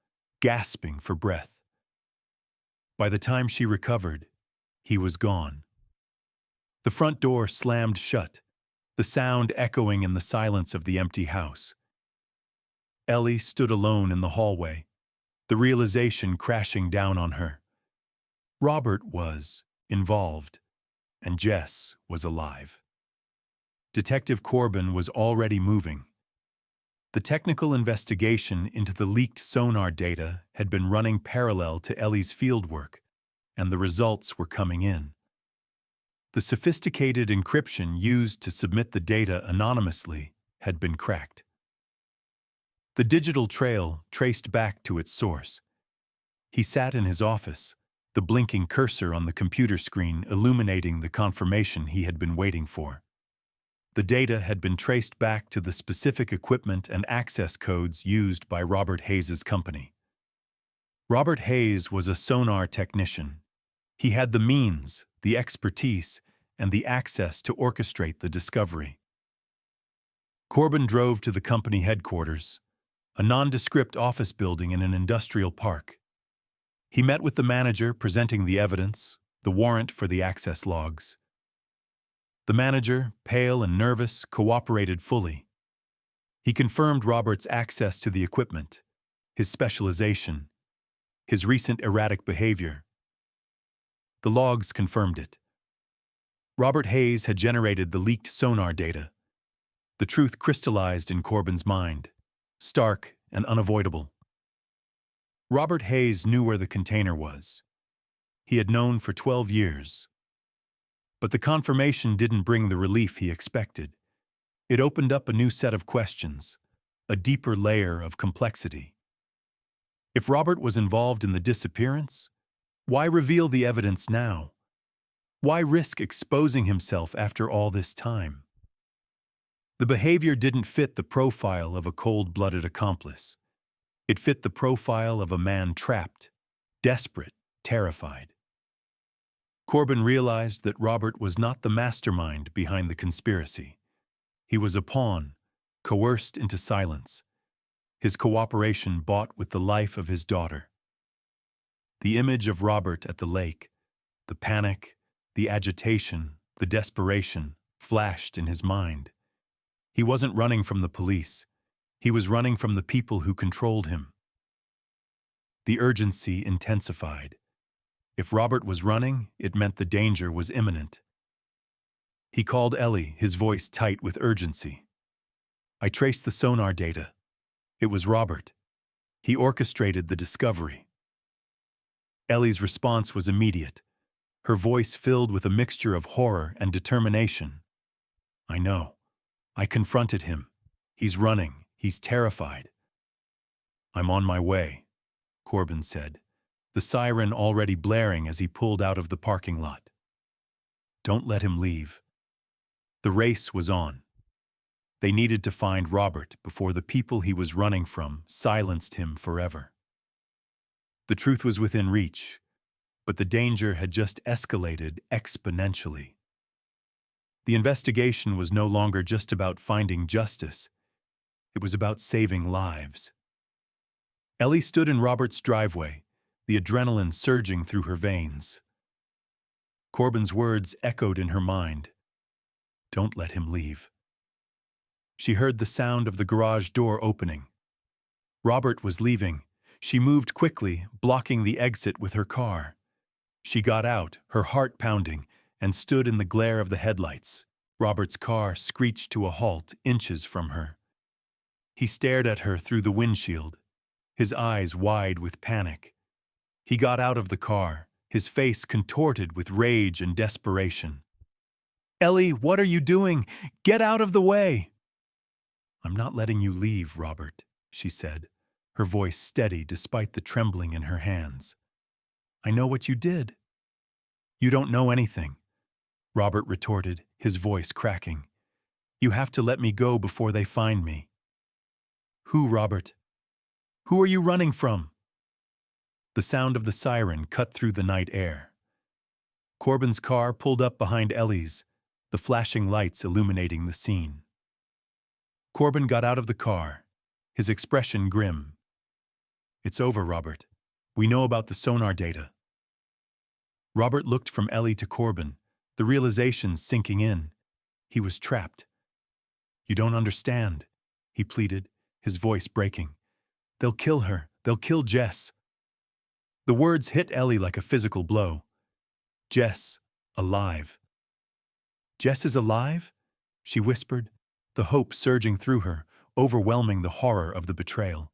gasping for breath. By the time she recovered, he was gone. The front door slammed shut, the sound echoing in the silence of the empty house. Ellie stood alone in the hallway, the realization crashing down on her. Robert was involved, and Jess was alive. Detective Corbin was already moving. The technical investigation into the leaked sonar data had been running parallel to Ellie's fieldwork, and the results were coming in. The sophisticated encryption used to submit the data anonymously had been cracked. The digital trail traced back to its source. He sat in his office, the blinking cursor on the computer screen illuminating the confirmation he had been waiting for. The data had been traced back to the specific equipment and access codes used by Robert Hayes's company. Robert Hayes was a sonar technician. He had the means, the expertise, and the access to orchestrate the discovery. Corbin drove to the company headquarters, a nondescript office building in an industrial park. He met with the manager presenting the evidence, the warrant for the access logs. The manager, pale and nervous, cooperated fully. He confirmed Robert's access to the equipment, his specialization, his recent erratic behavior. The logs confirmed it. Robert Hayes had generated the leaked sonar data. The truth crystallized in Corbin's mind, stark and unavoidable. Robert Hayes knew where the container was. He had known for 12 years. But the confirmation didn't bring the relief he expected. It opened up a new set of questions, a deeper layer of complexity. If Robert was involved in the disappearance, why reveal the evidence now? Why risk exposing himself after all this time? The behavior didn't fit the profile of a cold-blooded accomplice. It fit the profile of a man trapped, desperate, terrified. Corbin realized that Robert was not the mastermind behind the conspiracy. He was a pawn, coerced into silence, his cooperation bought with the life of his daughter. The image of Robert at the lake, the panic, the agitation, the desperation, flashed in his mind. He wasn't running from the police. He was running from the people who controlled him. The urgency intensified. If Robert was running, it meant the danger was imminent. He called Ellie, his voice tight with urgency. I traced the sonar data. It was Robert. He orchestrated the discovery. Ellie's response was immediate, her voice filled with a mixture of horror and determination. I know. I confronted him. He's running. He's terrified. I'm on my way, Corbin said, the siren already blaring as he pulled out of the parking lot. Don't let him leave. The race was on. They needed to find Robert before the people he was running from silenced him forever. The truth was within reach, but the danger had just escalated exponentially. The investigation was no longer just about finding justice. It was about saving lives. Ellie stood in Robert's driveway, the adrenaline surging through her veins. Corbin's words echoed in her mind. Don't let him leave. She heard the sound of the garage door opening. Robert was leaving. She moved quickly, blocking the exit with her car. She got out, her heart pounding, and stood in the glare of the headlights. Robert's car screeched to a halt inches from her. He stared at her through the windshield, his eyes wide with panic. He got out of the car, his face contorted with rage and desperation. Ellie, what are you doing? Get out of the way! I'm not letting you leave, Robert, she said, her voice steady despite the trembling in her hands. I know what you did. You don't know anything, Robert retorted, his voice cracking. You have to let me go before they find me. Who, Robert? Who are you running from? The sound of the siren cut through the night air. Corbin's car pulled up behind Ellie's, the flashing lights illuminating the scene. Corbin got out of the car, his expression grim. It's over, Robert. We know about the sonar data. Robert looked from Ellie to Corbin, the realization sinking in. He was trapped. You don't understand, he pleaded, his voice breaking. "They'll kill her. They'll kill Jess." The words hit Ellie like a physical blow. Jess, alive. "Jess is alive?" she whispered, the hope surging through her, overwhelming the horror of the betrayal.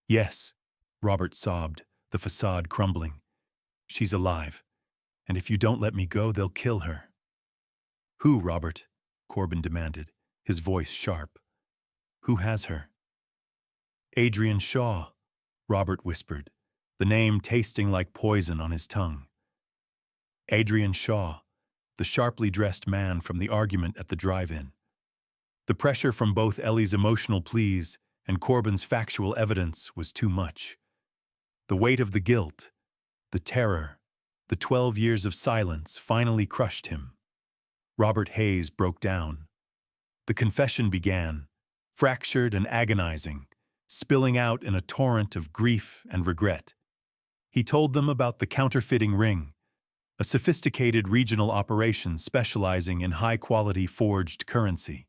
"Yes," Robert sobbed, the facade crumbling. "She's alive, and if you don't let me go, they'll kill her." "Who, Robert?" Corbin demanded, his voice sharp. "Who has her?" "Adrian Shaw," Robert whispered, the name tasting like poison on his tongue. Adrian Shaw, the sharply dressed man from the argument at the drive-in. The pressure from both Ellie's emotional pleas and Corbin's factual evidence was too much. The weight of the guilt, the terror, the 12 years of silence finally crushed him. Robert Hayes broke down. The confession began, fractured and agonizing, spilling out in a torrent of grief and regret. He told them about the counterfeiting ring, a sophisticated regional operation specializing in high-quality forged currency.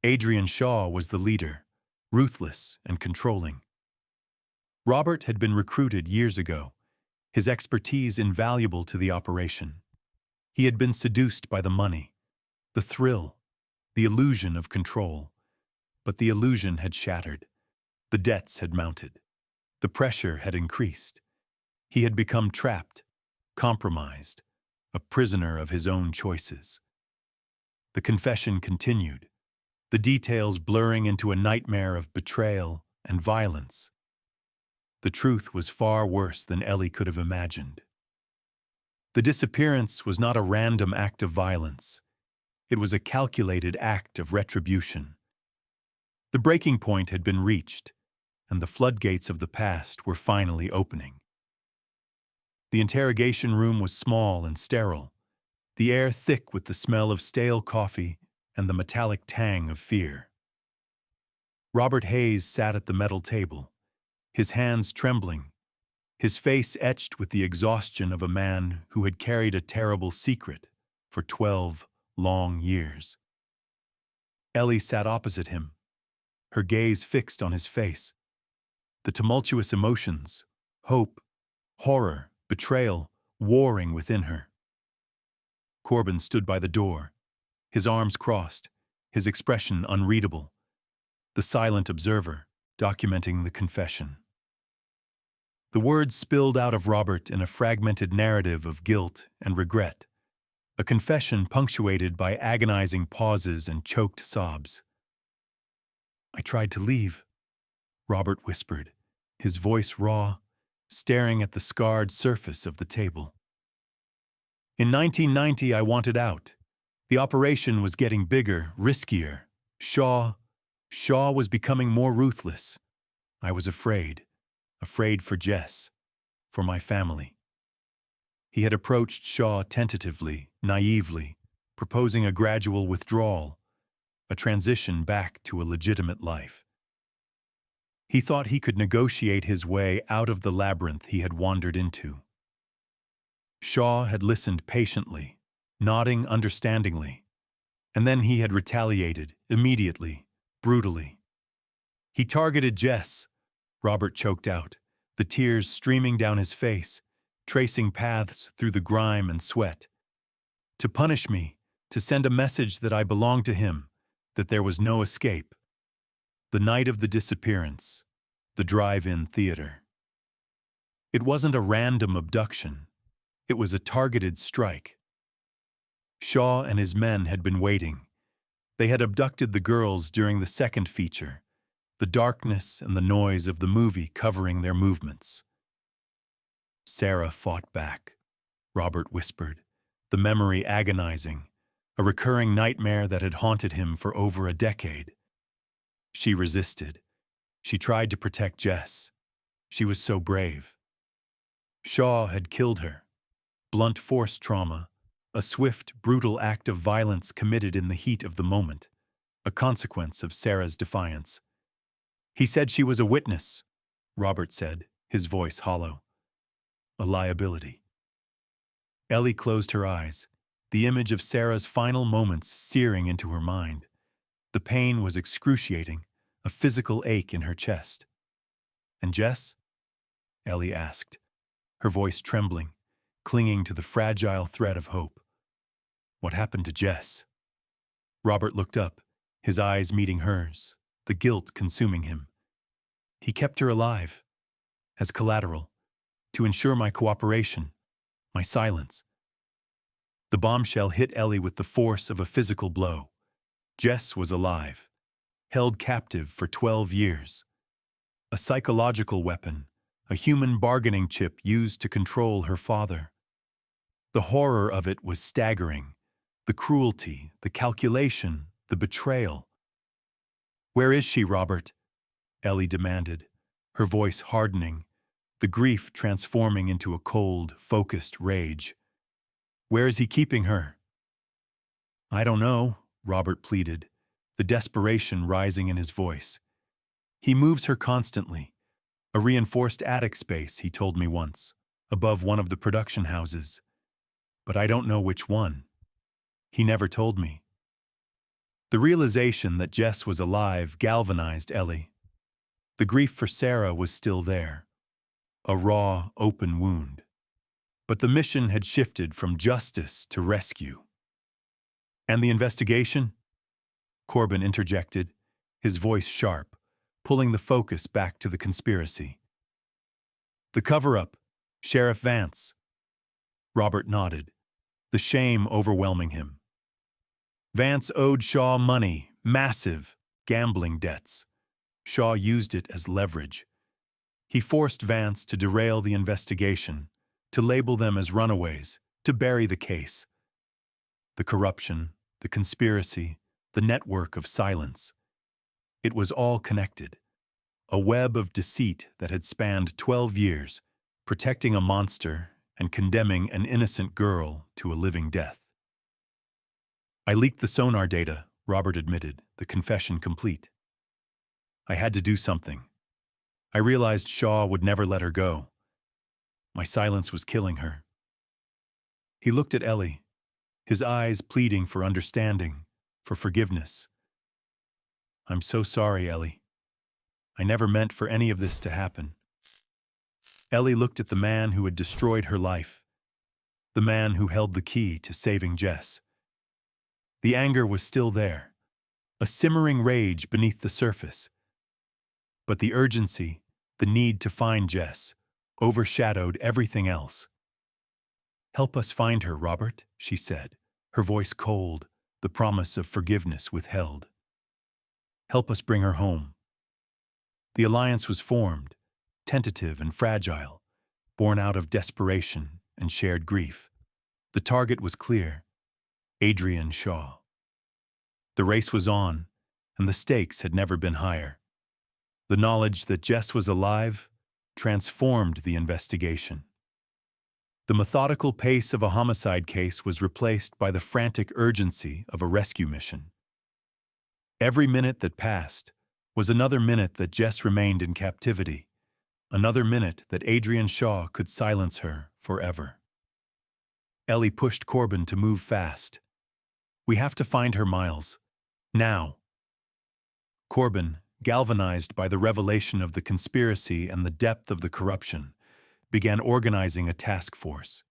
Adrian Shaw was the leader, ruthless and controlling. Robert had been recruited years ago, his expertise invaluable to the operation. He had been seduced by the money, the thrill, the illusion of control. But the illusion had shattered. The debts had mounted. The pressure had increased. He had become trapped, compromised, a prisoner of his own choices. The confession continued, the details blurring into a nightmare of betrayal and violence. The truth was far worse than Ellie could have imagined. The disappearance was not a random act of violence. It was a calculated act of retribution. The breaking point had been reached, and the floodgates of the past were finally opening. The interrogation room was small and sterile, the air thick with the smell of stale coffee and the metallic tang of fear. Robert Hayes sat at the metal table, his hands trembling, his face etched with the exhaustion of a man who had carried a terrible secret for 12 long years. Ellie sat opposite him, her gaze fixed on his face. The tumultuous emotions, hope, horror, betrayal, warring within her. Corbin stood by the door, his arms crossed, his expression unreadable, the silent observer documenting the confession. The words spilled out of Robert in a fragmented narrative of guilt and regret, a confession punctuated by agonizing pauses and choked sobs. "I tried to leave," Robert whispered, his voice raw, staring at the scarred surface of the table. "In 1990, I wanted out. The operation was getting bigger, riskier. Shaw was becoming more ruthless. I was afraid for Jess, for my family." He had approached Shaw tentatively, naively, proposing a gradual withdrawal, a transition back to a legitimate life. He thought he could negotiate his way out of the labyrinth he had wandered into. Shaw had listened patiently, nodding understandingly, and then he had retaliated, immediately, brutally. "He targeted Jess," Robert choked out, the tears streaming down his face, tracing paths through the grime and sweat. "To punish me, to send a message that I belonged to him, that there was no escape." The night of the disappearance, the drive-in theater. It wasn't a random abduction. It was a targeted strike. Shaw and his men had been waiting. They had abducted the girls during the second feature, the darkness and the noise of the movie covering their movements. "Sarah fought back," Robert whispered, the memory agonizing, a recurring nightmare that had haunted him for over a decade. "She resisted. She tried to protect Jess. She was so brave." Shaw had killed her. Blunt force trauma, a swift, brutal act of violence committed in the heat of the moment, a consequence of Sarah's defiance. "He said she was a witness," Robert said, his voice hollow. "A liability." Ellie closed her eyes, the image of Sarah's final moments searing into her mind. The pain was excruciating, a physical ache in her chest. "And Jess?" Ellie asked, her voice trembling, clinging to the fragile thread of hope. "What happened to Jess?" Robert looked up, his eyes meeting hers, the guilt consuming him. "He kept her alive, as collateral, to ensure my cooperation, my silence." The bombshell hit Ellie with the force of a physical blow. Jess was alive, held captive for 12 years. A psychological weapon, a human bargaining chip used to control her father. The horror of it was staggering. The cruelty, the calculation, the betrayal. "Where is she, Robert?" Ellie demanded, her voice hardening, the grief transforming into a cold, focused rage. "Where is he keeping her?" "I don't know," Robert pleaded, the desperation rising in his voice. "He moves her constantly. A reinforced attic space, he told me once, above one of the production houses. But I don't know which one. He never told me." The realization that Jess was alive galvanized Ellie. The grief for Sarah was still there, a raw, open wound. But the mission had shifted from justice to rescue. "And the investigation?" Corbin interjected, his voice sharp, pulling the focus back to the conspiracy. "The cover-up, Sheriff Vance." Robert nodded, the shame overwhelming him. Vance owed Shaw money, massive gambling debts. Shaw used it as leverage. He forced Vance to derail the investigation, to label them as runaways, to bury the case. The corruption, the conspiracy, the network of silence. It was all connected. A web of deceit that had spanned 12 years, protecting a monster and condemning an innocent girl to a living death. "I leaked the sonar data," Robert admitted, the confession complete. "I had to do something. I realized Shaw would never let her go. My silence was killing her." He looked at Ellie, his eyes pleading for understanding, for forgiveness. "I'm so sorry, Ellie. I never meant for any of this to happen." Ellie looked at the man who had destroyed her life, the man who held the key to saving Jess. The anger was still there, a simmering rage beneath the surface. But the urgency, the need to find Jess, overshadowed everything else. "Help us find her, Robert," she said, her voice cold, the promise of forgiveness withheld. "Help us bring her home." The alliance was formed, tentative and fragile, born out of desperation and shared grief. The target was clear: Adrian Shaw. The race was on, and the stakes had never been higher. The knowledge that Jess was alive transformed the investigation. The methodical pace of a homicide case was replaced by the frantic urgency of a rescue mission. Every minute that passed was another minute that Jess remained in captivity, another minute that Adrian Shaw could silence her forever. Ellie pushed Corbin to move fast. "We have to find her, Miles. Now." Corbin, galvanized by the revelation of the conspiracy and the depth of the corruption, began organizing a task force.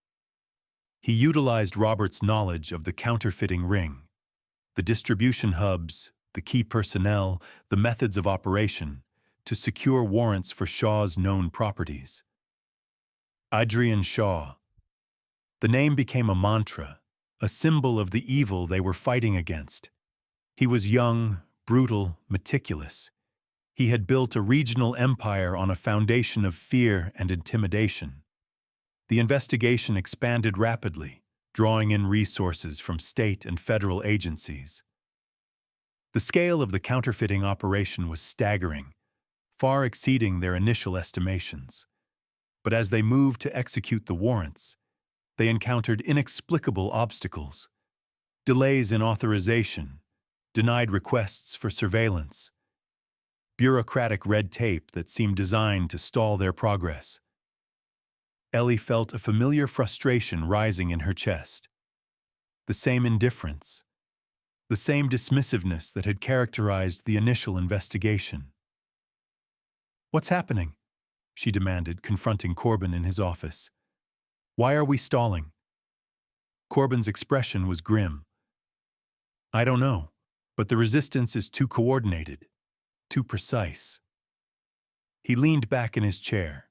He utilized Robert's knowledge of the counterfeiting ring, the distribution hubs, the key personnel, the methods of operation, to secure warrants for Shaw's known properties. Adrian Shaw. The name became a mantra, a symbol of the evil they were fighting against. He was young, brutal, meticulous. He had built a regional empire on a foundation of fear and intimidation. The investigation expanded rapidly, drawing in resources from state and federal agencies. The scale of the counterfeiting operation was staggering, far exceeding their initial estimations. But as they moved to execute the warrants, they encountered inexplicable obstacles: delays in authorization, denied requests for surveillance, bureaucratic red tape that seemed designed to stall their progress. Ellie felt a familiar frustration rising in her chest. The same indifference, the same dismissiveness that had characterized the initial investigation. "What's happening?" she demanded, confronting Corbin in his office. "Why are we stalling?" Corbin's expression was grim. "I don't know, but the resistance is too coordinated, too precise." He leaned back in his chair,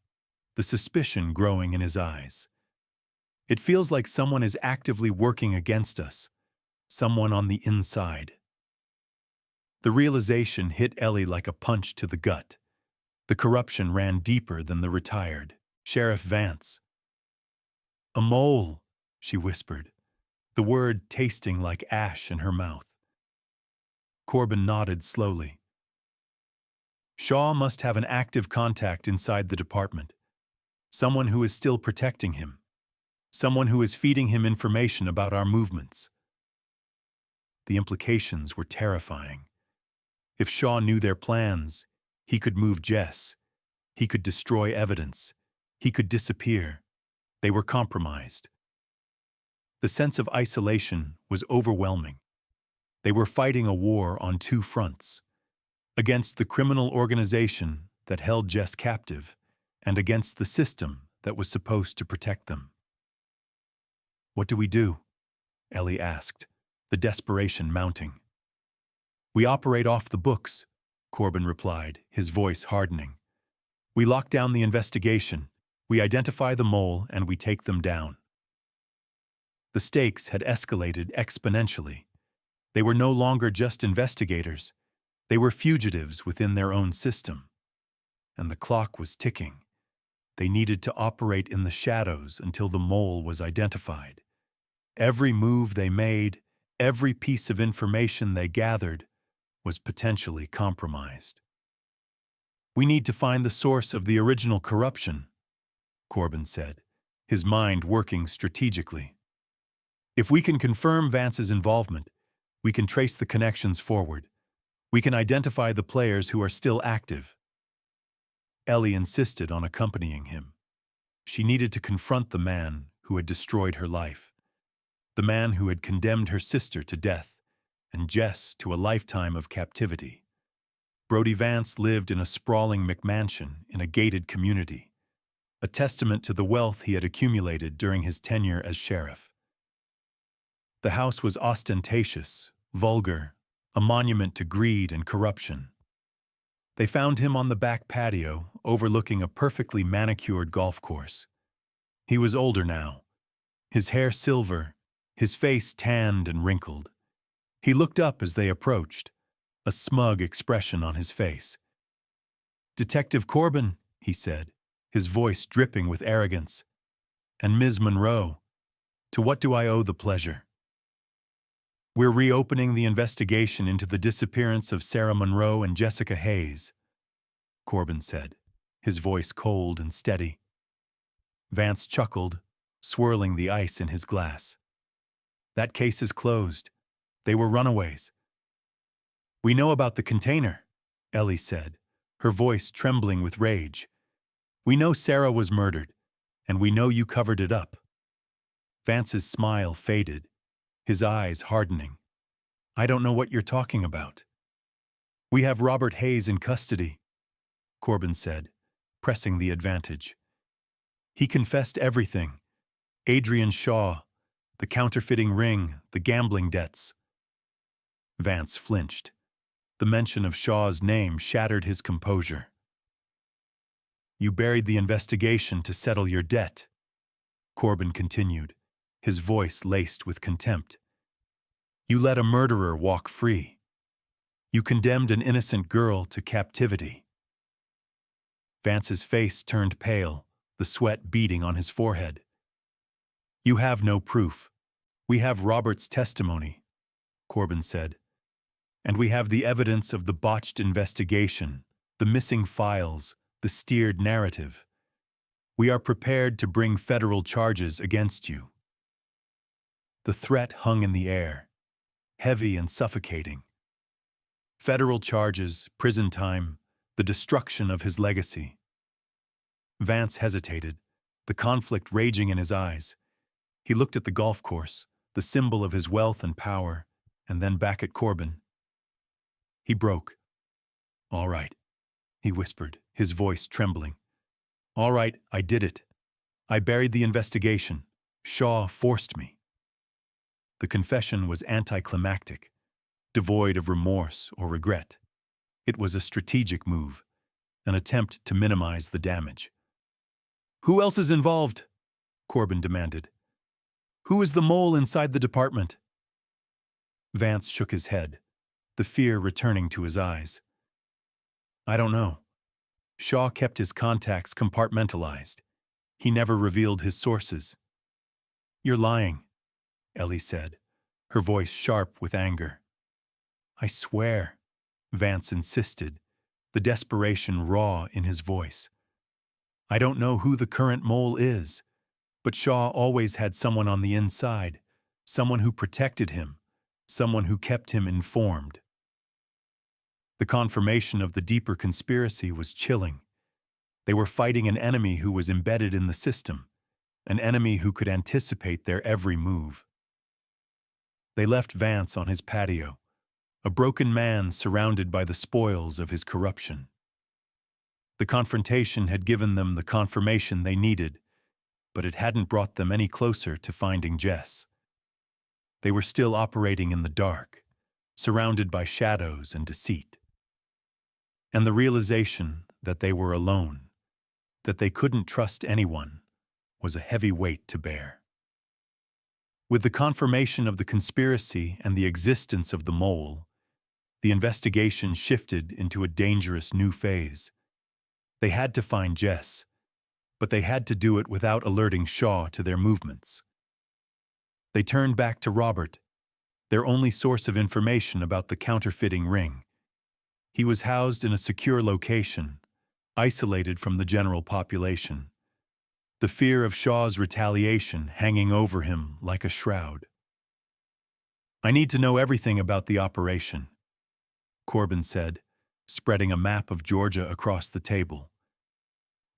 the suspicion growing in his eyes. "It feels like someone is actively working against us, someone on the inside." The realization hit Ellie like a punch to the gut. The corruption ran deeper than the retired Sheriff Vance. "A mole," she whispered, the word tasting like ash in her mouth. Corbin nodded slowly. "Shaw must have an active contact inside the department. Someone who is still protecting him. Someone who is feeding him information about our movements." The implications were terrifying. If Shaw knew their plans, he could move Jess. He could destroy evidence. He could disappear. They were compromised. The sense of isolation was overwhelming. They were fighting a war on two fronts, against the criminal organization that held Jess captive and against the system that was supposed to protect them. "What do we do?" Ellie asked, the desperation mounting. "We operate off the books," Corbin replied, his voice hardening. "We lock down the investigation, we identify the mole, and we take them down." The stakes had escalated exponentially. They were no longer just investigators. They were fugitives within their own system. And the clock was ticking. They needed to operate in the shadows until the mole was identified. Every move they made, every piece of information they gathered, was potentially compromised. "We need to find the source of the original corruption," Corbin said, his mind working strategically. "If we can confirm Vance's involvement, we can trace the connections forward. We can identify the players who are still active." Ellie insisted on accompanying him. She needed to confront the man who had destroyed her life, the man who had condemned her sister to death and Jess to a lifetime of captivity. Brody Vance lived in a sprawling McMansion in a gated community, a testament to the wealth he had accumulated during his tenure as sheriff. The house was ostentatious, vulgar, a monument to greed and corruption. They found him on the back patio, overlooking a perfectly manicured golf course. He was older now, his hair silver, his face tanned and wrinkled. He looked up as they approached, a smug expression on his face. "Detective Corbin," he said, his voice dripping with arrogance. "And Ms. Monroe, to what do I owe the pleasure?" "We're reopening the investigation into the disappearance of Sarah Monroe and Jessica Hayes," Corbin said, his voice cold and steady. Vance chuckled, swirling the ice in his glass. "That case is closed. They were runaways." "We know about the container," Ellie said, her voice trembling with rage. "We know Sarah was murdered, and we know you covered it up." Vance's smile faded, his eyes hardening. "I don't know what you're talking about." "We have Robert Hayes in custody," Corbin said, pressing the advantage. "He confessed everything. Adrian Shaw, the counterfeiting ring, the gambling debts." Vance flinched. The mention of Shaw's name shattered his composure. "You buried the investigation to settle your debt," Corbin continued, his voice laced with contempt. "You let a murderer walk free. You condemned an innocent girl to captivity." Vance's face turned pale, the sweat beading on his forehead. "You have no proof. We have Robert's testimony," Corbin said. "And we have the evidence of the botched investigation, the missing files, the steered narrative. We are prepared to bring federal charges against you." The threat hung in the air, heavy and suffocating. Federal charges, prison time, the destruction of his legacy. Vance hesitated, the conflict raging in his eyes. He looked at the golf course, the symbol of his wealth and power, and then back at Corbin. He broke. "All right," he whispered, his voice trembling. "All right, I did it. I buried the investigation. Shaw forced me." The confession was anticlimactic, devoid of remorse or regret. It was a strategic move, an attempt to minimize the damage. "Who else is involved?" Corbin demanded. "Who is the mole inside the department?" Vance shook his head, the fear returning to his eyes. "I don't know. Shaw kept his contacts compartmentalized. He never revealed his sources." "You're lying," Ellie said, her voice sharp with anger. "I swear," Vance insisted, the desperation raw in his voice. "I don't know who the current mole is, but Shaw always had someone on the inside, someone who protected him, someone who kept him informed." The confirmation of the deeper conspiracy was chilling. They were fighting an enemy who was embedded in the system, an enemy who could anticipate their every move. They left Vance on his patio, a broken man surrounded by the spoils of his corruption. The confrontation had given them the confirmation they needed, but it hadn't brought them any closer to finding Jess. They were still operating in the dark, surrounded by shadows and deceit. And the realization that they were alone, that they couldn't trust anyone, was a heavy weight to bear. With the confirmation of the conspiracy and the existence of the mole, the investigation shifted into a dangerous new phase. They had to find Jess, but they had to do it without alerting Shaw to their movements. They turned back to Robert, their only source of information about the counterfeiting ring. He was housed in a secure location, isolated from the general population, the fear of Shaw's retaliation hanging over him like a shroud. "I need to know everything about the operation," Corbin said, spreading a map of Georgia across the table.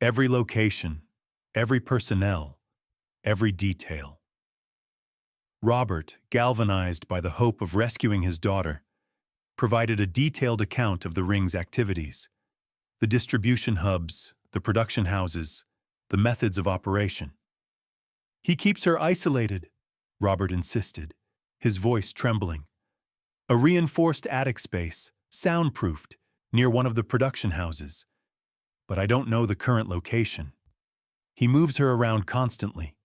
"Every location, every personnel, every detail." Robert, galvanized by the hope of rescuing his daughter, provided a detailed account of the ring's activities, the distribution hubs, the production houses, the methods of operation. "He keeps her isolated," Robert insisted, his voice trembling. "A reinforced attic space, soundproofed, near one of the production houses. But I don't know the current location. He moves her around constantly."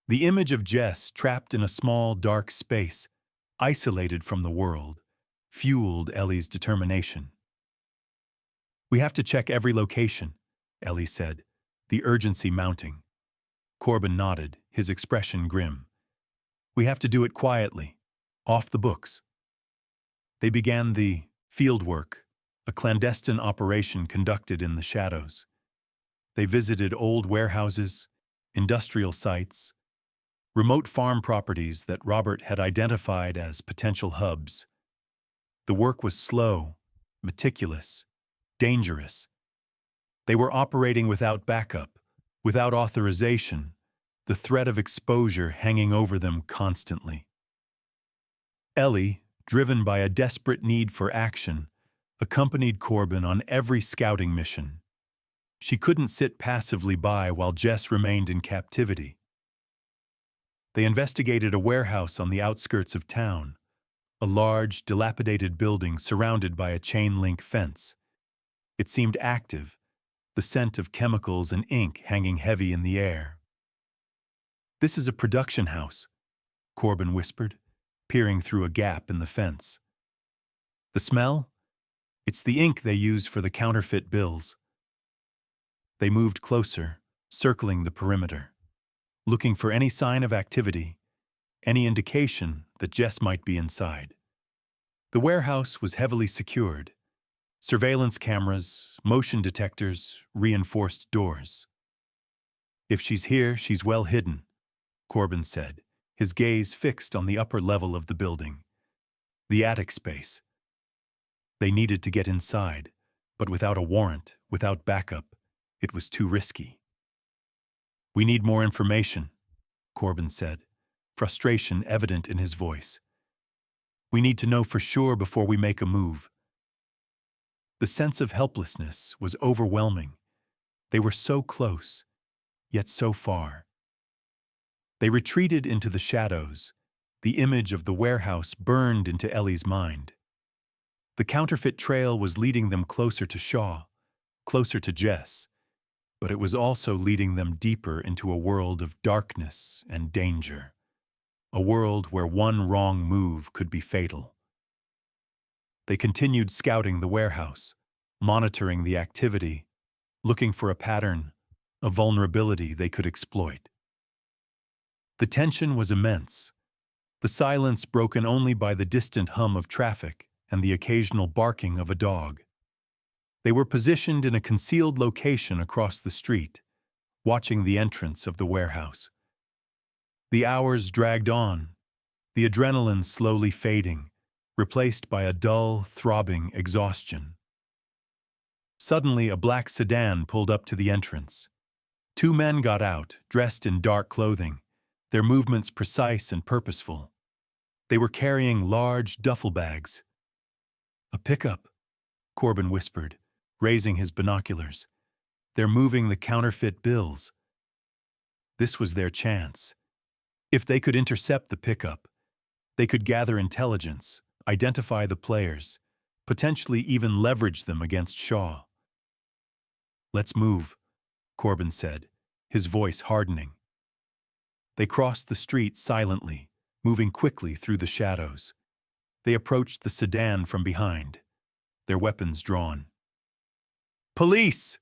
The image of Jess trapped in a small, dark space, isolated from the world, fueled Ellie's determination. "We have to check every location," Ellie said, the urgency mounting. Corbin nodded, his expression grim. "We have to do it quietly, off the books." They began the field work, a clandestine operation conducted in the shadows. They visited old warehouses, industrial sites, remote farm properties that Robert had identified as potential hubs. The work was slow, meticulous, dangerous. They were operating without backup, without authorization, the threat of exposure hanging over them constantly. Ellie, driven by a desperate need for action, accompanied Corbin on every scouting mission. She couldn't sit passively by while Jess remained in captivity. They investigated a warehouse on the outskirts of town, a large, dilapidated building surrounded by a chain-link fence. It seemed active, the scent of chemicals and ink hanging heavy in the air. "This is a production house," Corbin whispered, peering through a gap in the fence. "The smell? It's the ink they use for the counterfeit bills." They moved closer, circling the perimeter, looking for any sign of activity, any indication that Jess might be inside. The warehouse was heavily secured. Surveillance cameras, motion detectors, reinforced doors. "If she's here, she's well hidden," Corbin said, his gaze fixed on the upper level of the building. The attic space. They needed to get inside, but without a warrant, without backup, it was too risky. "We need more information," Corbin said, frustration evident in his voice. We need to know for sure before we make a move." The sense of helplessness was overwhelming. They were so close, yet so far. They retreated into the shadows. The image of the warehouse burned into Ellie's mind. The counterfeit trail was leading them closer to Shaw, closer to Jess, but it was also leading them deeper into a world of darkness and danger, a world where one wrong move could be fatal. They continued scouting the warehouse, monitoring the activity, looking for a pattern, a vulnerability they could exploit. The tension was immense, the silence broken only by the distant hum of traffic and the occasional barking of a dog. They were positioned in a concealed location across the street, watching the entrance of the warehouse. The hours dragged on, the adrenaline slowly fading, replaced by a dull, throbbing exhaustion. Suddenly, a black sedan pulled up to the entrance. Two men got out, dressed in dark clothing, their movements precise and purposeful. They were carrying large duffel bags. "A pickup," Corbin whispered, raising his binoculars. "They're moving the counterfeit bills." This was their chance. If they could intercept the pickup, they could gather intelligence, identify the players, potentially even leverage them against Shaw. "Let's move," Corbin said, his voice hardening. They crossed the street silently, moving quickly through the shadows. They approached the sedan from behind, their weapons drawn. "Police!"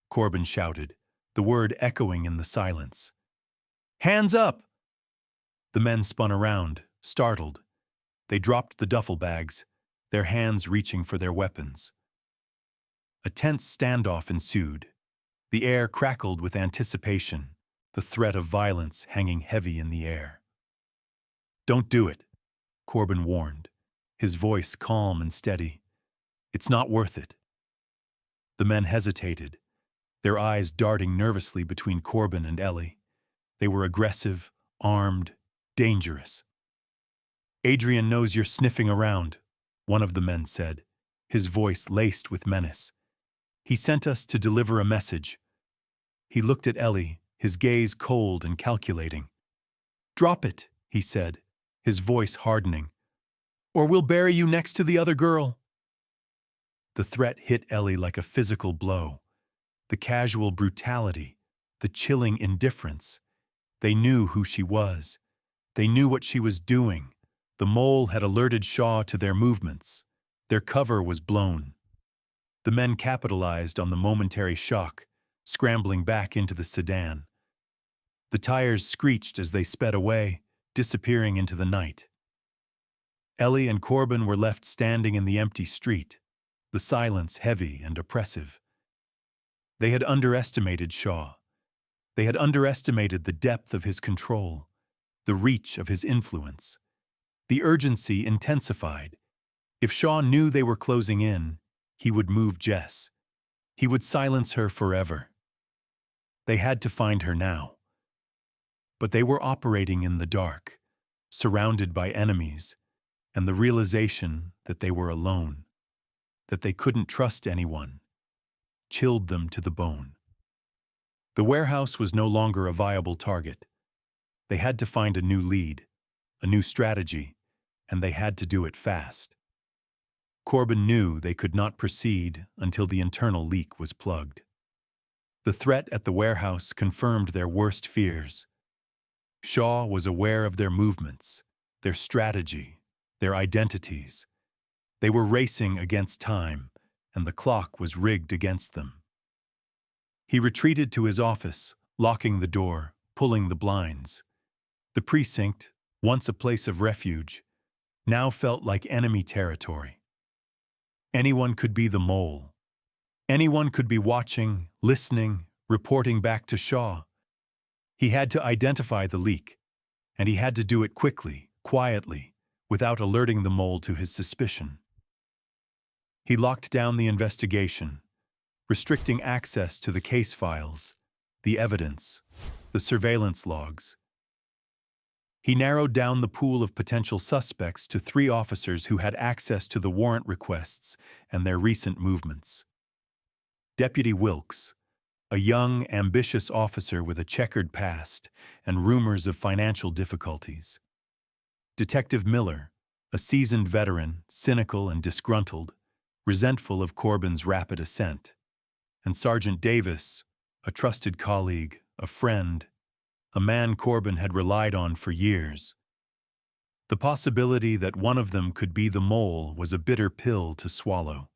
Corbin shouted, the word echoing in the silence. "Hands up!" The men spun around, startled. They dropped the duffel bags, their hands reaching for their weapons. A tense standoff ensued. The air crackled with anticipation, the threat of violence hanging heavy in the air. "Don't do it," Corbin warned, his voice calm and steady. "It's not worth it." The men hesitated, their eyes darting nervously between Corbin and Ellie. They were aggressive, armed, dangerous. "Adrian knows you're sniffing around," one of the men said, his voice laced with menace. "He sent us to deliver a message." He looked at Ellie, his gaze cold and calculating. "Drop it," he said, his voice hardening, "or we'll bury you next to the other girl." The threat hit Ellie like a physical blow. The casual brutality, the chilling indifference. They knew who she was. They knew what she was doing. The mole had alerted Shaw to their movements. Their cover was blown. The men capitalized on the momentary shock, scrambling back into the sedan. The tires screeched as they sped away, disappearing into the night. Ellie and Corbin were left standing in the empty street, the silence heavy and oppressive. They had underestimated Shaw. They had underestimated the depth of his control, the reach of his influence. The urgency intensified. If Shaw knew they were closing in, he would move Jess. He would silence her forever. They had to find her now. But they were operating in the dark, surrounded by enemies, and the realization that they were alone, that they couldn't trust anyone, chilled them to the bone. The warehouse was no longer a viable target. They had to find a new lead, a new strategy, and they had to do it fast. Corbin knew they could not proceed until the internal leak was plugged. The threat at the warehouse confirmed their worst fears. Shaw was aware of their movements, their strategy, their identities. They were racing against time, and the clock was rigged against them. He retreated to his office, locking the door, pulling the blinds. The precinct, once a place of refuge, now felt like enemy territory. Anyone could be the mole. Anyone could be watching, listening, reporting back to Shaw. He had to identify the leak, and he had to do it quickly, quietly, without alerting the mole to his suspicion. He locked down the investigation, restricting access to the case files, the evidence, the surveillance logs. He narrowed down the pool of potential suspects to 3 officers who had access to the warrant requests and their recent movements. Deputy Wilkes, a young, ambitious officer with a checkered past and rumors of financial difficulties. Detective Miller, a seasoned veteran, cynical and disgruntled, resentful of Corbin's rapid ascent. And Sergeant Davis, a trusted colleague, a friend, a man Corbin had relied on for years. The possibility that one of them could be the mole was a bitter pill to swallow.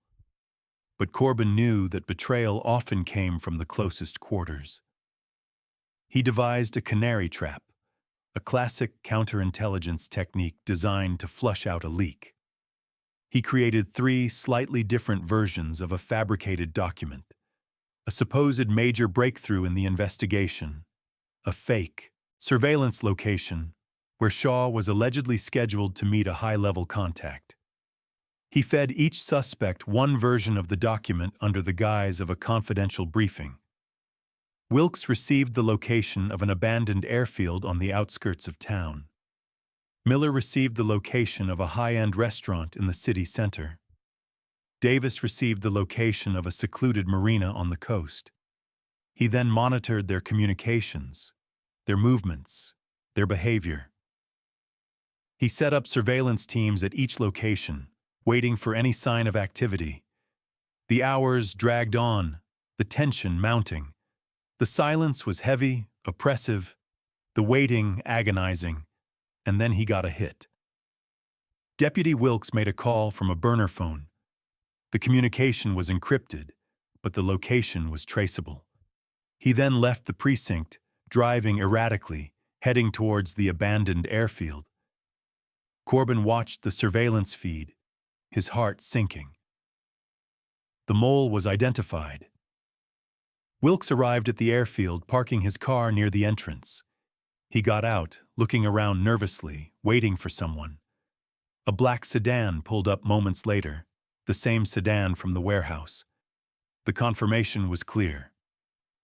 But Corbin knew that betrayal often came from the closest quarters. He devised a canary trap, a classic counterintelligence technique designed to flush out a leak. He created 3 slightly different versions of a fabricated document: a supposed major breakthrough in the investigation, a fake surveillance location where Shaw was allegedly scheduled to meet a high-level contact. He fed each suspect one version of the document under the guise of a confidential briefing. Wilkes received the location of an abandoned airfield on the outskirts of town. Miller received the location of a high-end restaurant in the city center. Davis received the location of a secluded marina on the coast. He then monitored their communications, their movements, their behavior. He set up surveillance teams at each location, waiting for any sign of activity. The hours dragged on, the tension mounting. The silence was heavy, oppressive, the waiting agonizing, and then he got a hit. Deputy Wilkes made a call from a burner phone. The communication was encrypted, but the location was traceable. He then left the precinct, driving erratically, heading towards the abandoned airfield. Corbin watched the surveillance feed, his heart sinking. The mole was identified. Wilkes arrived at the airfield, parking his car near the entrance. He got out, looking around nervously, waiting for someone. A black sedan pulled up moments later, the same sedan from the warehouse. The confirmation was clear.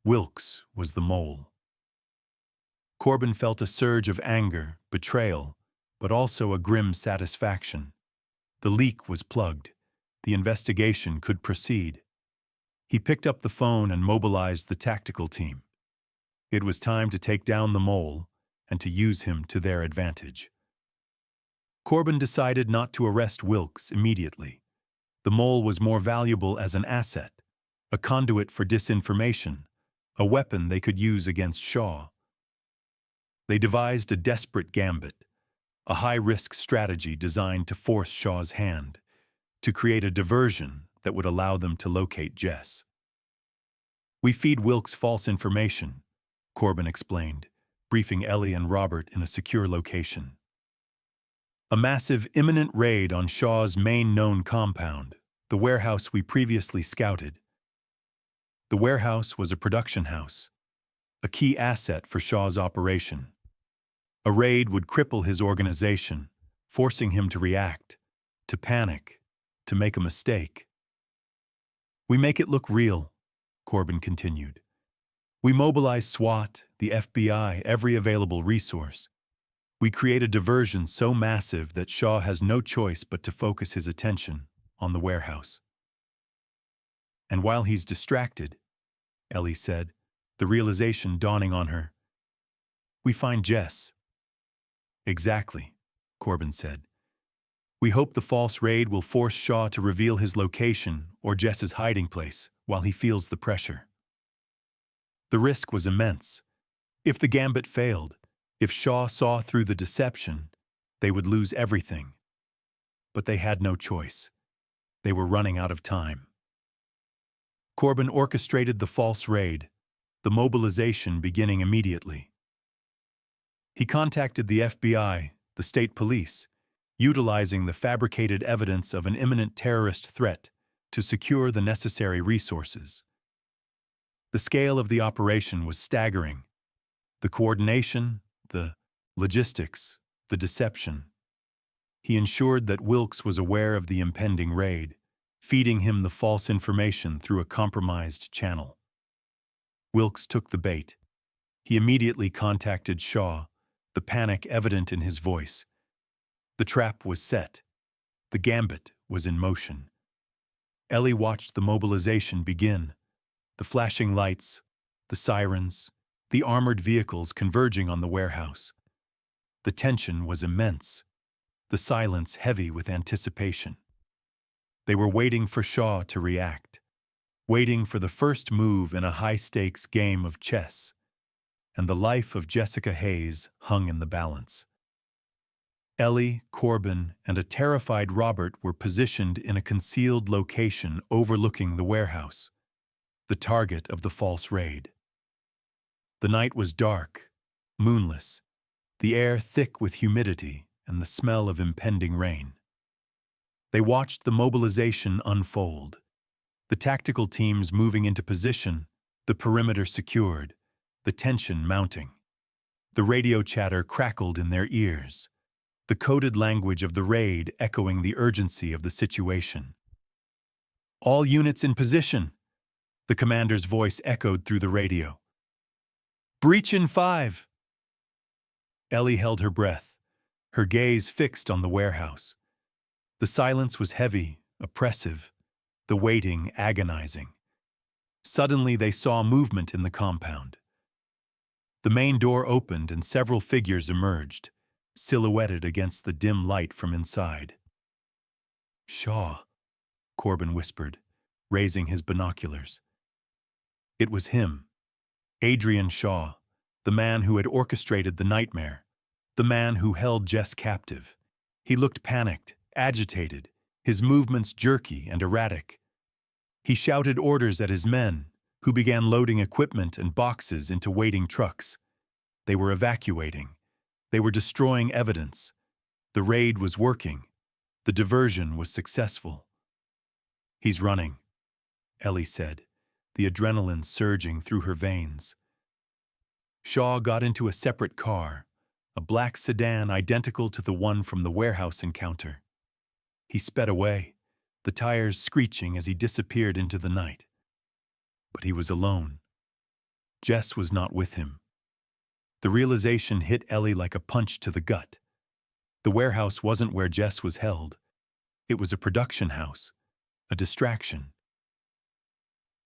Wilkes was the mole. Corbin felt a surge of anger, betrayal, but also a grim satisfaction. The leak was plugged. The investigation could proceed. He picked up the phone and mobilized the tactical team. It was time to take down the mole and to use him to their advantage. Corbin decided not to arrest Wilkes immediately. The mole was more valuable as an asset, a conduit for disinformation, a weapon they could use against Shaw. They devised a desperate gambit, a high-risk strategy designed to force Shaw's hand, to create a diversion that would allow them to locate Jess. "We feed Wilkes false information," Corbin explained, briefing Ellie and Robert in a secure location. A massive imminent raid on Shaw's main known compound, the warehouse we previously scouted. The warehouse was a production house, a key asset for Shaw's operation. A raid would cripple his organization, forcing him to react, to panic, to make a mistake. "We make it look real," Corbin continued. "We mobilize SWAT, the FBI, every available resource. We create a diversion so massive that Shaw has no choice but to focus his attention on the warehouse." "And while he's distracted," Ellie said, the realization dawning on her, "we find Jess." "Exactly," Corbin said. "We hope the false raid will force Shaw to reveal his location or Jess's hiding place while he feels the pressure." The risk was immense. If the gambit failed, if Shaw saw through the deception, they would lose everything. But they had no choice. They were running out of time. Corbin orchestrated the false raid, the mobilization beginning immediately. He contacted the FBI, the state police, utilizing the fabricated evidence of an imminent terrorist threat to secure the necessary resources. The scale of the operation was staggering. The coordination, the logistics, the deception. He ensured that Wilkes was aware of the impending raid, feeding him the false information through a compromised channel. Wilkes took the bait. He immediately contacted Shaw, the panic evident in his voice. The trap was set. The gambit was in motion. Ellie watched the mobilization begin, the flashing lights, the sirens, the armored vehicles converging on the warehouse. The tension was immense, the silence heavy with anticipation. They were waiting for Shaw to react, waiting for the first move in a high-stakes game of chess, and the life of Jessica Hayes hung in the balance. Ellie, Corbin, and a terrified Robert were positioned in a concealed location overlooking the warehouse, the target of the false raid. The night was dark, moonless, the air thick with humidity and the smell of impending rain. They watched the mobilization unfold, the tactical teams moving into position, the perimeter secured, the tension mounting. The radio chatter crackled in their ears, the coded language of the raid echoing the urgency of the situation. "All units in position," the commander's voice echoed through the radio. "Breach in 5." Ellie held her breath, her gaze fixed on the warehouse. The silence was heavy, oppressive, the waiting agonizing. Suddenly they saw movement in the compound. The main door opened and several figures emerged, silhouetted against the dim light from inside. "Shaw," Corbin whispered, raising his binoculars. It was him, Adrian Shaw, the man who had orchestrated the nightmare, the man who held Jess captive. He looked panicked, agitated, his movements jerky and erratic. He shouted orders at his men, who began loading equipment and boxes into waiting trucks. They were evacuating. They were destroying evidence. The raid was working. The diversion was successful. "He's running," Ellie said, the adrenaline surging through her veins. Shaw got into a separate car, a black sedan identical to the one from the warehouse encounter. He sped away, the tires screeching as he disappeared into the night. But he was alone. Jess was not with him. The realization hit Ellie like a punch to the gut. The warehouse wasn't where Jess was held. It was a production house, a distraction.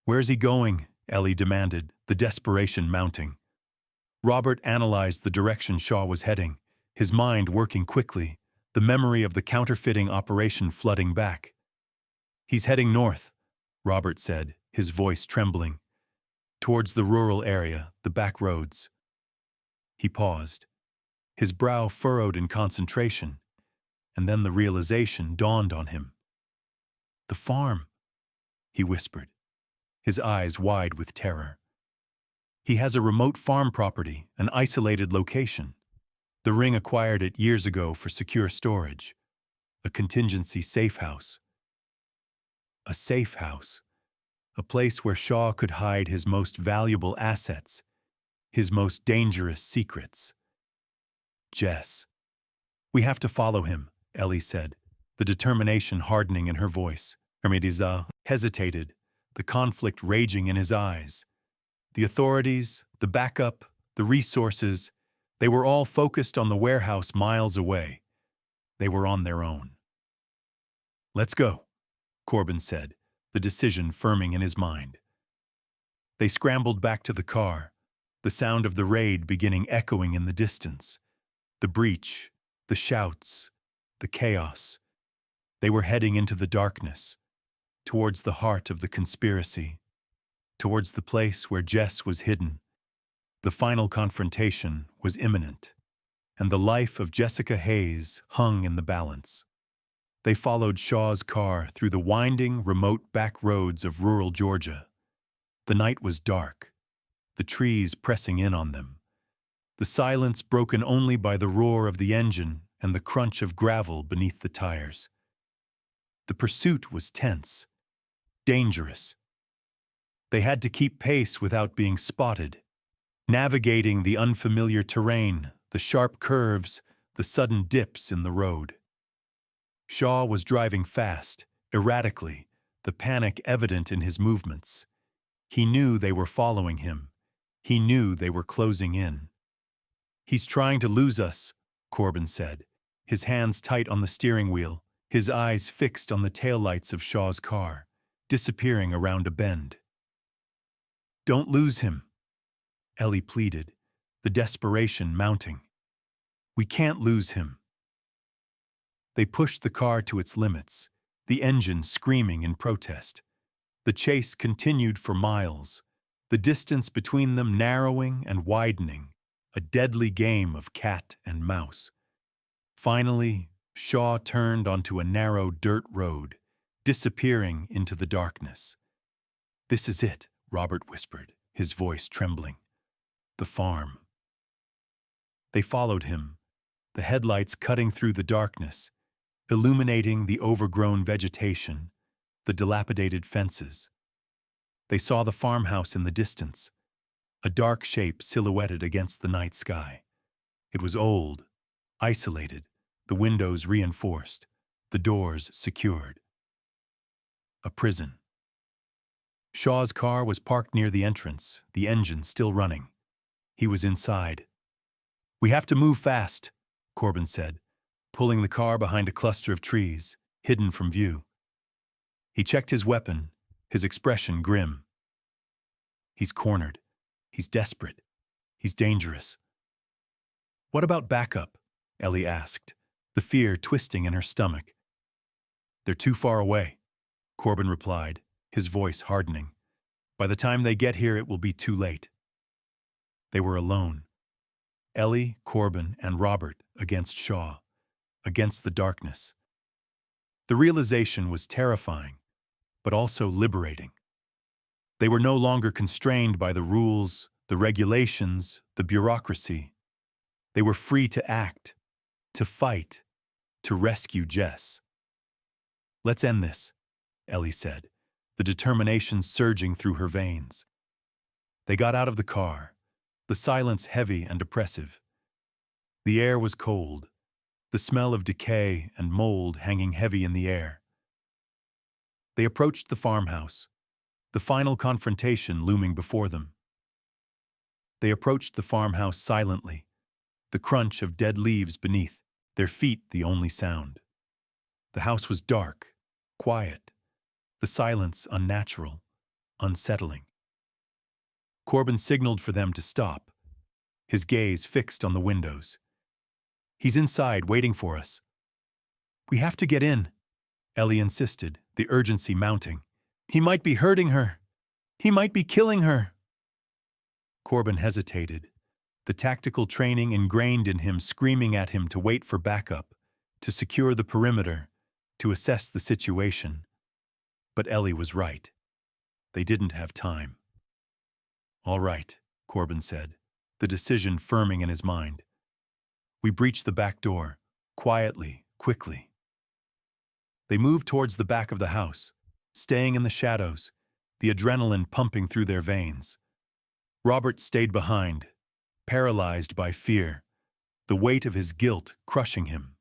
"Where's he going?" Ellie demanded, the desperation mounting. Robert analyzed the direction Shaw was heading, his mind working quickly, the memory of the counterfeiting operation flooding back. "He's heading north," Robert said, his voice trembling. "Towards the rural area, the back roads." He paused, his brow furrowed in concentration, and then the realization dawned on him. "The farm," he whispered, his eyes wide with terror. "He has a remote farm property, an isolated location. The Ring acquired it years ago for secure storage. A contingency safe house. A safe house. A place where Shaw could hide his most valuable assets, his most dangerous secrets. Jess. "We have to follow him," Ellie said, the determination hardening in her voice. Hermediza hesitated, the conflict raging in his eyes. The authorities, the backup, the resources, they were all focused on the warehouse miles away. They were on their own. "Let's go," Corbin said, the decision firming in his mind. They scrambled back to the car, the sound of the raid beginning echoing in the distance. The breach, the shouts, the chaos. They were heading into the darkness, towards the heart of the conspiracy, towards the place where Jess was hidden. The final confrontation was imminent, and the life of Jessica Hayes hung in the balance. They followed Shaw's car through the winding, remote back roads of rural Georgia. The night was dark, the trees pressing in on them, the silence broken only by the roar of the engine and the crunch of gravel beneath the tires. The pursuit was tense, dangerous. They had to keep pace without being spotted, navigating the unfamiliar terrain, the sharp curves, the sudden dips in the road. Shaw was driving fast, erratically, the panic evident in his movements. He knew they were following him. He knew they were closing in. "He's trying to lose us," Corbin said, his hands tight on the steering wheel, his eyes fixed on the taillights of Shaw's car, disappearing around a bend. "Don't lose him," Ellie pleaded, the desperation mounting. "We can't lose him." They pushed the car to its limits, the engine screaming in protest. The chase continued for miles, the distance between them narrowing and widening, a deadly game of cat and mouse. Finally, Shaw turned onto a narrow dirt road, disappearing into the darkness. "This is it," Robert whispered, his voice trembling. "The farm." They followed him, the headlights cutting through the darkness, illuminating the overgrown vegetation, the dilapidated fences. They saw the farmhouse in the distance, a dark shape silhouetted against the night sky. It was old, isolated, the windows reinforced, the doors secured. A prison. Shaw's car was parked near the entrance, the engine still running. He was inside. "We have to move fast," Corbin said, pulling the car behind a cluster of trees, hidden from view. He checked his weapon, his expression grim. He's cornered. He's desperate. He's dangerous. "What about backup?" Ellie asked, the fear twisting in her stomach. "They're too far away," Corbin replied, his voice hardening. "By the time they get here, it will be too late." They were alone. Ellie, Corbin, and Robert against Shaw, against the darkness. The realization was terrifying, but also liberating. They were no longer constrained by the rules, the regulations, the bureaucracy. They were free to act, to fight, to rescue Jess. "Let's end this," Ellie said, the determination surging through her veins. They got out of the car, the silence heavy and oppressive. The air was cold, the smell of decay and mold hanging heavy in the air. They approached the farmhouse, the final confrontation looming before them. They approached the farmhouse silently, the crunch of dead leaves beneath, their feet the only sound. The house was dark, quiet, the silence unnatural, unsettling. Corbin signaled for them to stop, his gaze fixed on the windows. "He's inside, waiting for us." "We have to get in," Ellie insisted, the urgency mounting. "He might be hurting her. He might be killing her." Corbin hesitated, the tactical training ingrained in him screaming at him to wait for backup, to secure the perimeter, to assess the situation. But Ellie was right. They didn't have time. "All right," Corbin said, the decision firming in his mind. "We breach the back door, quietly, quickly." They moved towards the back of the house, staying in the shadows, the adrenaline pumping through their veins. Robert stayed behind, paralyzed by fear, the weight of his guilt crushing him.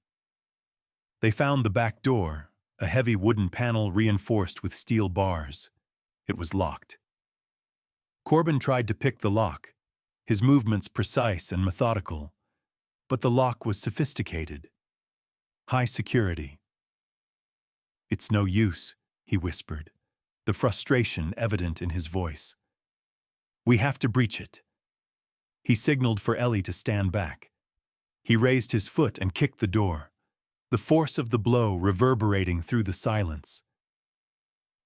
They found the back door, a heavy wooden panel reinforced with steel bars. It was locked. Corbin tried to pick the lock, his movements precise and methodical, but the lock was sophisticated. High security. "It's no use," he whispered, the frustration evident in his voice. "We have to breach it." He signaled for Ellie to stand back. He raised his foot and kicked the door, the force of the blow reverberating through the silence.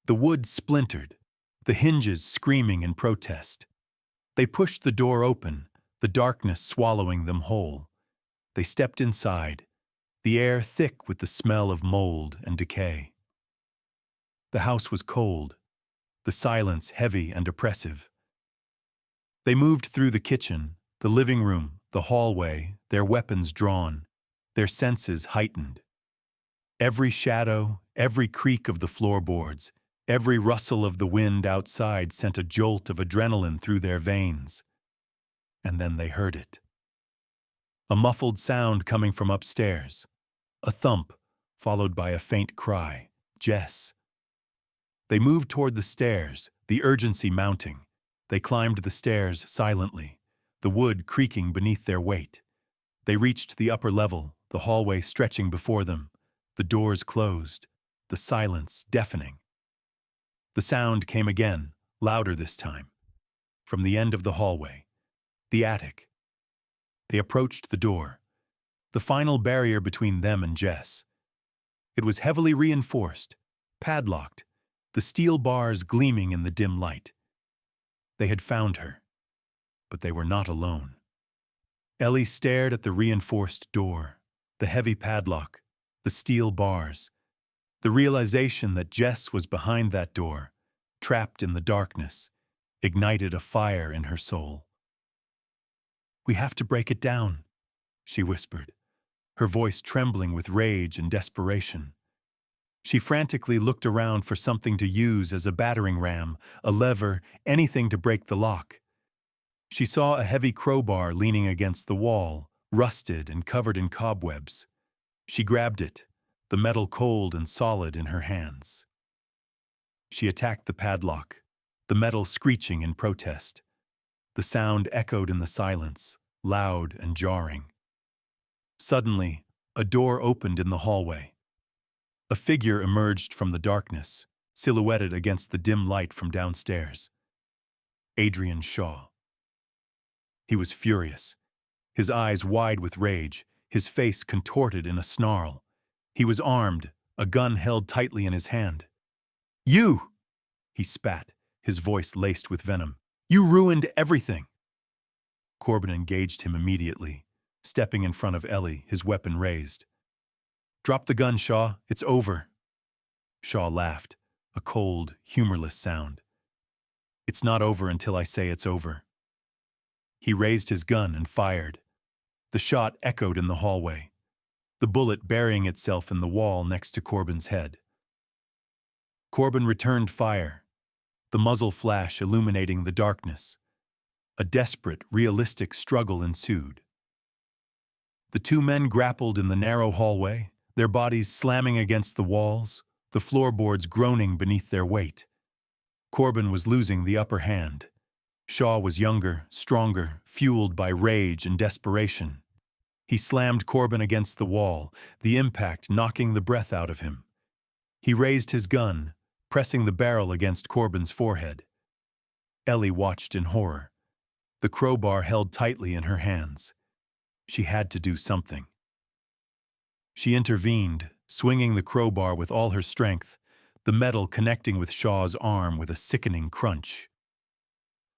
The wood splintered, the hinges screaming in protest. They pushed the door open, the darkness swallowing them whole. They stepped inside, the air thick with the smell of mold and decay. The house was cold, the silence heavy and oppressive. They moved through the kitchen, the living room, the hallway, their weapons drawn, their senses heightened. Every shadow, every creak of the floorboards, every rustle of the wind outside sent a jolt of adrenaline through their veins. And then they heard it. A muffled sound coming from upstairs. A thump, followed by a faint cry. "Jess." They moved toward the stairs, the urgency mounting. They climbed the stairs silently, the wood creaking beneath their weight. They reached the upper level, the hallway stretching before them, the doors closed, the silence deafening. The sound came again, louder this time, from the end of the hallway, the attic. They approached the door, the final barrier between them and Jess. It was heavily reinforced, padlocked, the steel bars gleaming in the dim light. They had found her, but they were not alone. Ellie stared at the reinforced door, the heavy padlock, the steel bars. The realization that Jess was behind that door, trapped in the darkness, ignited a fire in her soul. "We have to break it down," she whispered, her voice trembling with rage and desperation. She frantically looked around for something to use as a battering ram, a lever, anything to break the lock. She saw a heavy crowbar leaning against the wall, rusted and covered in cobwebs. She grabbed it, the metal cold and solid in her hands. She attacked the padlock, the metal screeching in protest. The sound echoed in the silence, loud and jarring. Suddenly, a door opened in the hallway. A figure emerged from the darkness, silhouetted against the dim light from downstairs. Adrian Shaw. He was furious, his eyes wide with rage, his face contorted in a snarl. He was armed, a gun held tightly in his hand. "You!" he spat, his voice laced with venom. "You ruined everything!" Corbin engaged him immediately, stepping in front of Ellie, his weapon raised. "Drop the gun, Shaw. It's over." Shaw laughed, a cold, humorless sound. "It's not over until I say it's over." He raised his gun and fired. The shot echoed in the hallway, the bullet burying itself in the wall next to Corbin's head. Corbin returned fire, the muzzle flash illuminating the darkness. A desperate, realistic struggle ensued. The two men grappled in the narrow hallway, their bodies slamming against the walls, the floorboards groaning beneath their weight. Corbin was losing the upper hand. Shaw was younger, stronger, fueled by rage and desperation. He slammed Corbin against the wall, the impact knocking the breath out of him. He raised his gun, pressing the barrel against Corbin's forehead. Ellie watched in horror, the crowbar held tightly in her hands. She had to do something. She intervened, swinging the crowbar with all her strength, the metal connecting with Shaw's arm with a sickening crunch.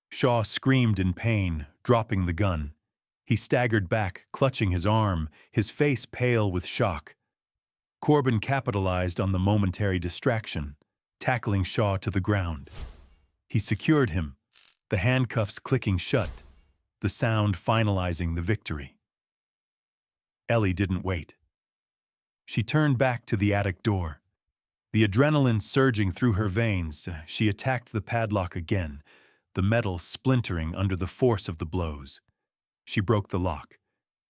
Shaw screamed in pain, dropping the gun. He staggered back, clutching his arm, his face pale with shock. Corbin capitalized on the momentary distraction, tackling Shaw to the ground. He secured him, the handcuffs clicking shut, the sound finalizing the victory. Ellie didn't wait. She turned back to the attic door. The adrenaline surging through her veins, she attacked the padlock again, the metal splintering under the force of the blows. She broke the lock.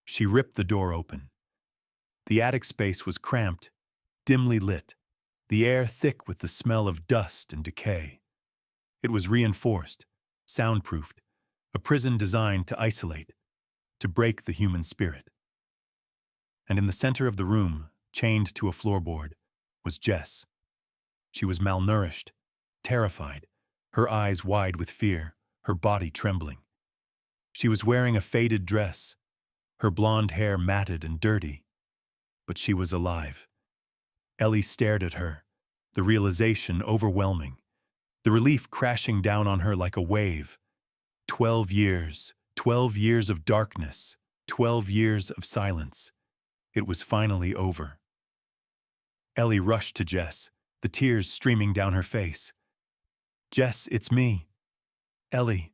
She ripped the door open. The attic space was cramped, dimly lit, the air thick with the smell of dust and decay. It was reinforced, soundproofed, a prison designed to isolate, to break the human spirit. And in the center of the room, chained to a floorboard, was Jess. She was malnourished, terrified, her eyes wide with fear, her body trembling. She was wearing a faded dress, her blonde hair matted and dirty, but she was alive. Ellie stared at her, the realization overwhelming, the relief crashing down on her like a wave. 12 years of darkness, 12 years of silence. It was finally over. Ellie rushed to Jess, the tears streaming down her face. "Jess, it's me." "Ellie."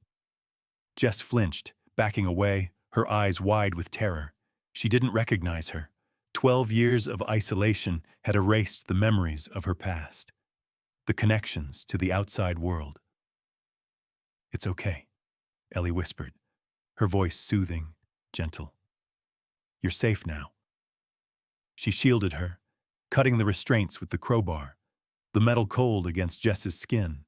Jess flinched, backing away, her eyes wide with terror. She didn't recognize her. 12 years of isolation had erased the memories of her past, the connections to the outside world. "It's okay," Ellie whispered, her voice soothing, gentle. "You're safe now." She shielded her, cutting the restraints with the crowbar, the metal cold against Jess's skin.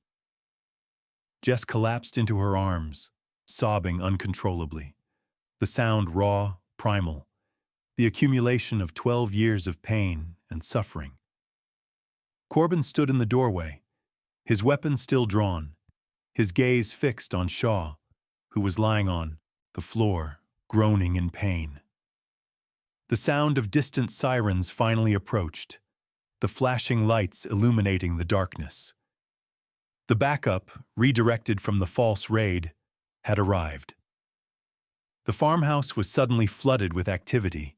Jess collapsed into her arms, sobbing uncontrollably, the sound raw, primal, the accumulation of 12 years of pain and suffering. Corbin stood in the doorway, his weapon still drawn, his gaze fixed on Shaw, who was lying on the floor, groaning in pain. The sound of distant sirens finally approached, the flashing lights illuminating the darkness. The backup, redirected from the false raid, had arrived. The farmhouse was suddenly flooded with activity.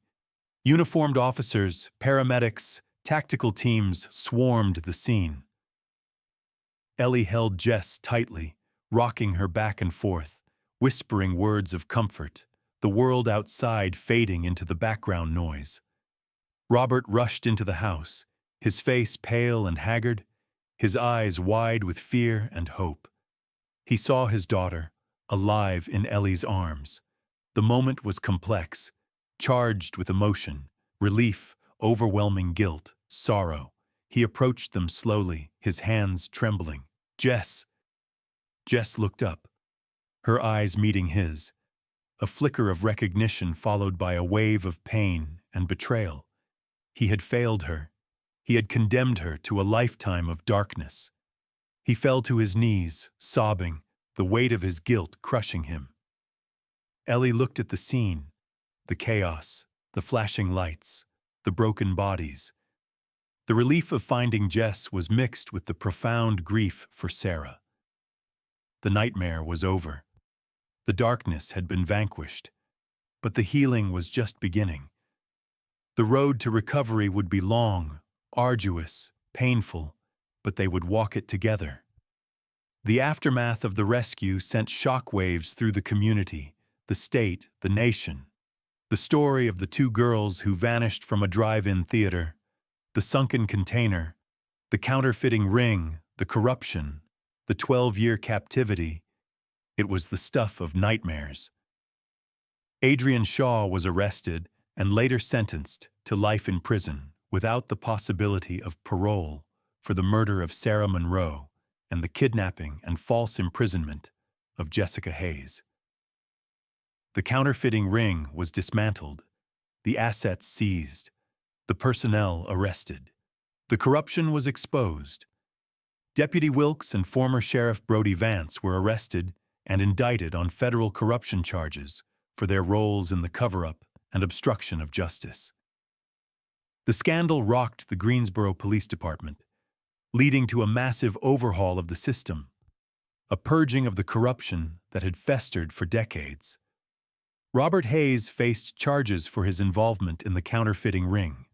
Uniformed officers, paramedics, tactical teams swarmed the scene. Ellie held Jess tightly, rocking her back and forth, whispering words of comfort, the world outside fading into the background noise. Robert rushed into the house, his face pale and haggard, his eyes wide with fear and hope. He saw his daughter, alive in Ellie's arms. The moment was complex, charged with emotion, relief, overwhelming guilt, sorrow. He approached them slowly, his hands trembling. Jess! Jess looked up, her eyes meeting his, a flicker of recognition followed by a wave of pain and betrayal. He had failed her. He had condemned her to a lifetime of darkness. He fell to his knees, sobbing, the weight of his guilt crushing him. Ellie looked at the scene, the chaos, the flashing lights, the broken bodies. The relief of finding Jess was mixed with the profound grief for Sarah. The nightmare was over. The darkness had been vanquished, but the healing was just beginning. The road to recovery would be long, arduous, painful, but they would walk it together. The aftermath of the rescue sent shockwaves through the community, the state, the nation. The story of the two girls who vanished from a drive-in theater, the sunken container, the counterfeiting ring, the corruption, the 12-year captivity. It was the stuff of nightmares. Adrian Shaw was arrested and later sentenced to life in prison without the possibility of parole for the murder of Sarah Monroe and the kidnapping and false imprisonment of Jessica Hayes. The counterfeiting ring was dismantled, the assets seized, the personnel arrested. The corruption was exposed. Deputy Wilkes and former Sheriff Brody Vance were arrested and indicted on federal corruption charges for their roles in the cover-up and obstruction of justice. The scandal rocked the Greensboro Police Department, leading to a massive overhaul of the system, a purging of the corruption that had festered for decades. Robert Hayes faced charges for his involvement in the counterfeiting ring,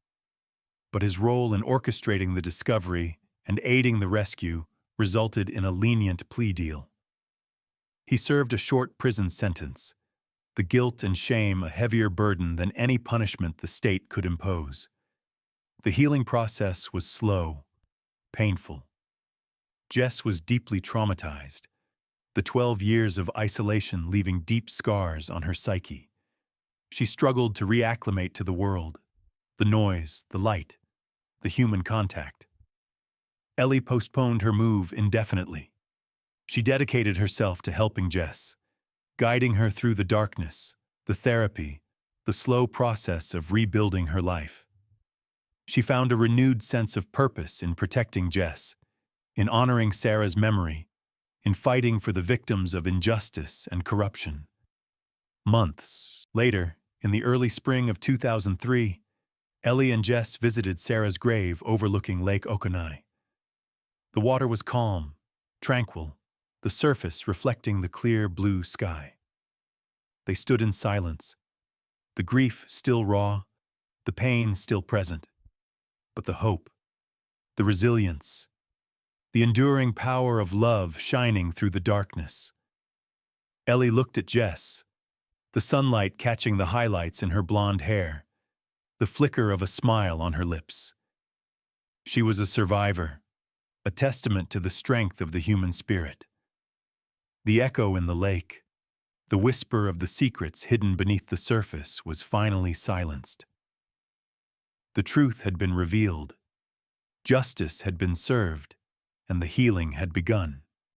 but his role in orchestrating the discovery and aiding the rescue resulted in a lenient plea deal. He served a short prison sentence, the guilt and shame a heavier burden than any punishment the state could impose. The healing process was slow, painful. Jess was deeply traumatized, the 12 years of isolation leaving deep scars on her psyche. She struggled to reacclimate to the world, the noise, the light, the human contact. Ellie postponed her move indefinitely. She dedicated herself to helping Jess, guiding her through the darkness, the therapy, the slow process of rebuilding her life. She found a renewed sense of purpose in protecting Jess, in honoring Sarah's memory, in fighting for the victims of injustice and corruption. Months later, in the early spring of 2003, Ellie and Jess visited Sarah's grave overlooking Lake Okonei. The water was calm, tranquil, the surface reflecting the clear blue sky. They stood in silence, the grief still raw, the pain still present, but the hope, the resilience, the enduring power of love shining through the darkness. Ellie looked at Jess, the sunlight catching the highlights in her blonde hair, the flicker of a smile on her lips. She was a survivor, a testament to the strength of the human spirit. The echo in the lake, the whisper of the secrets hidden beneath the surface was finally silenced. The truth had been revealed, justice had been served, and the healing had begun.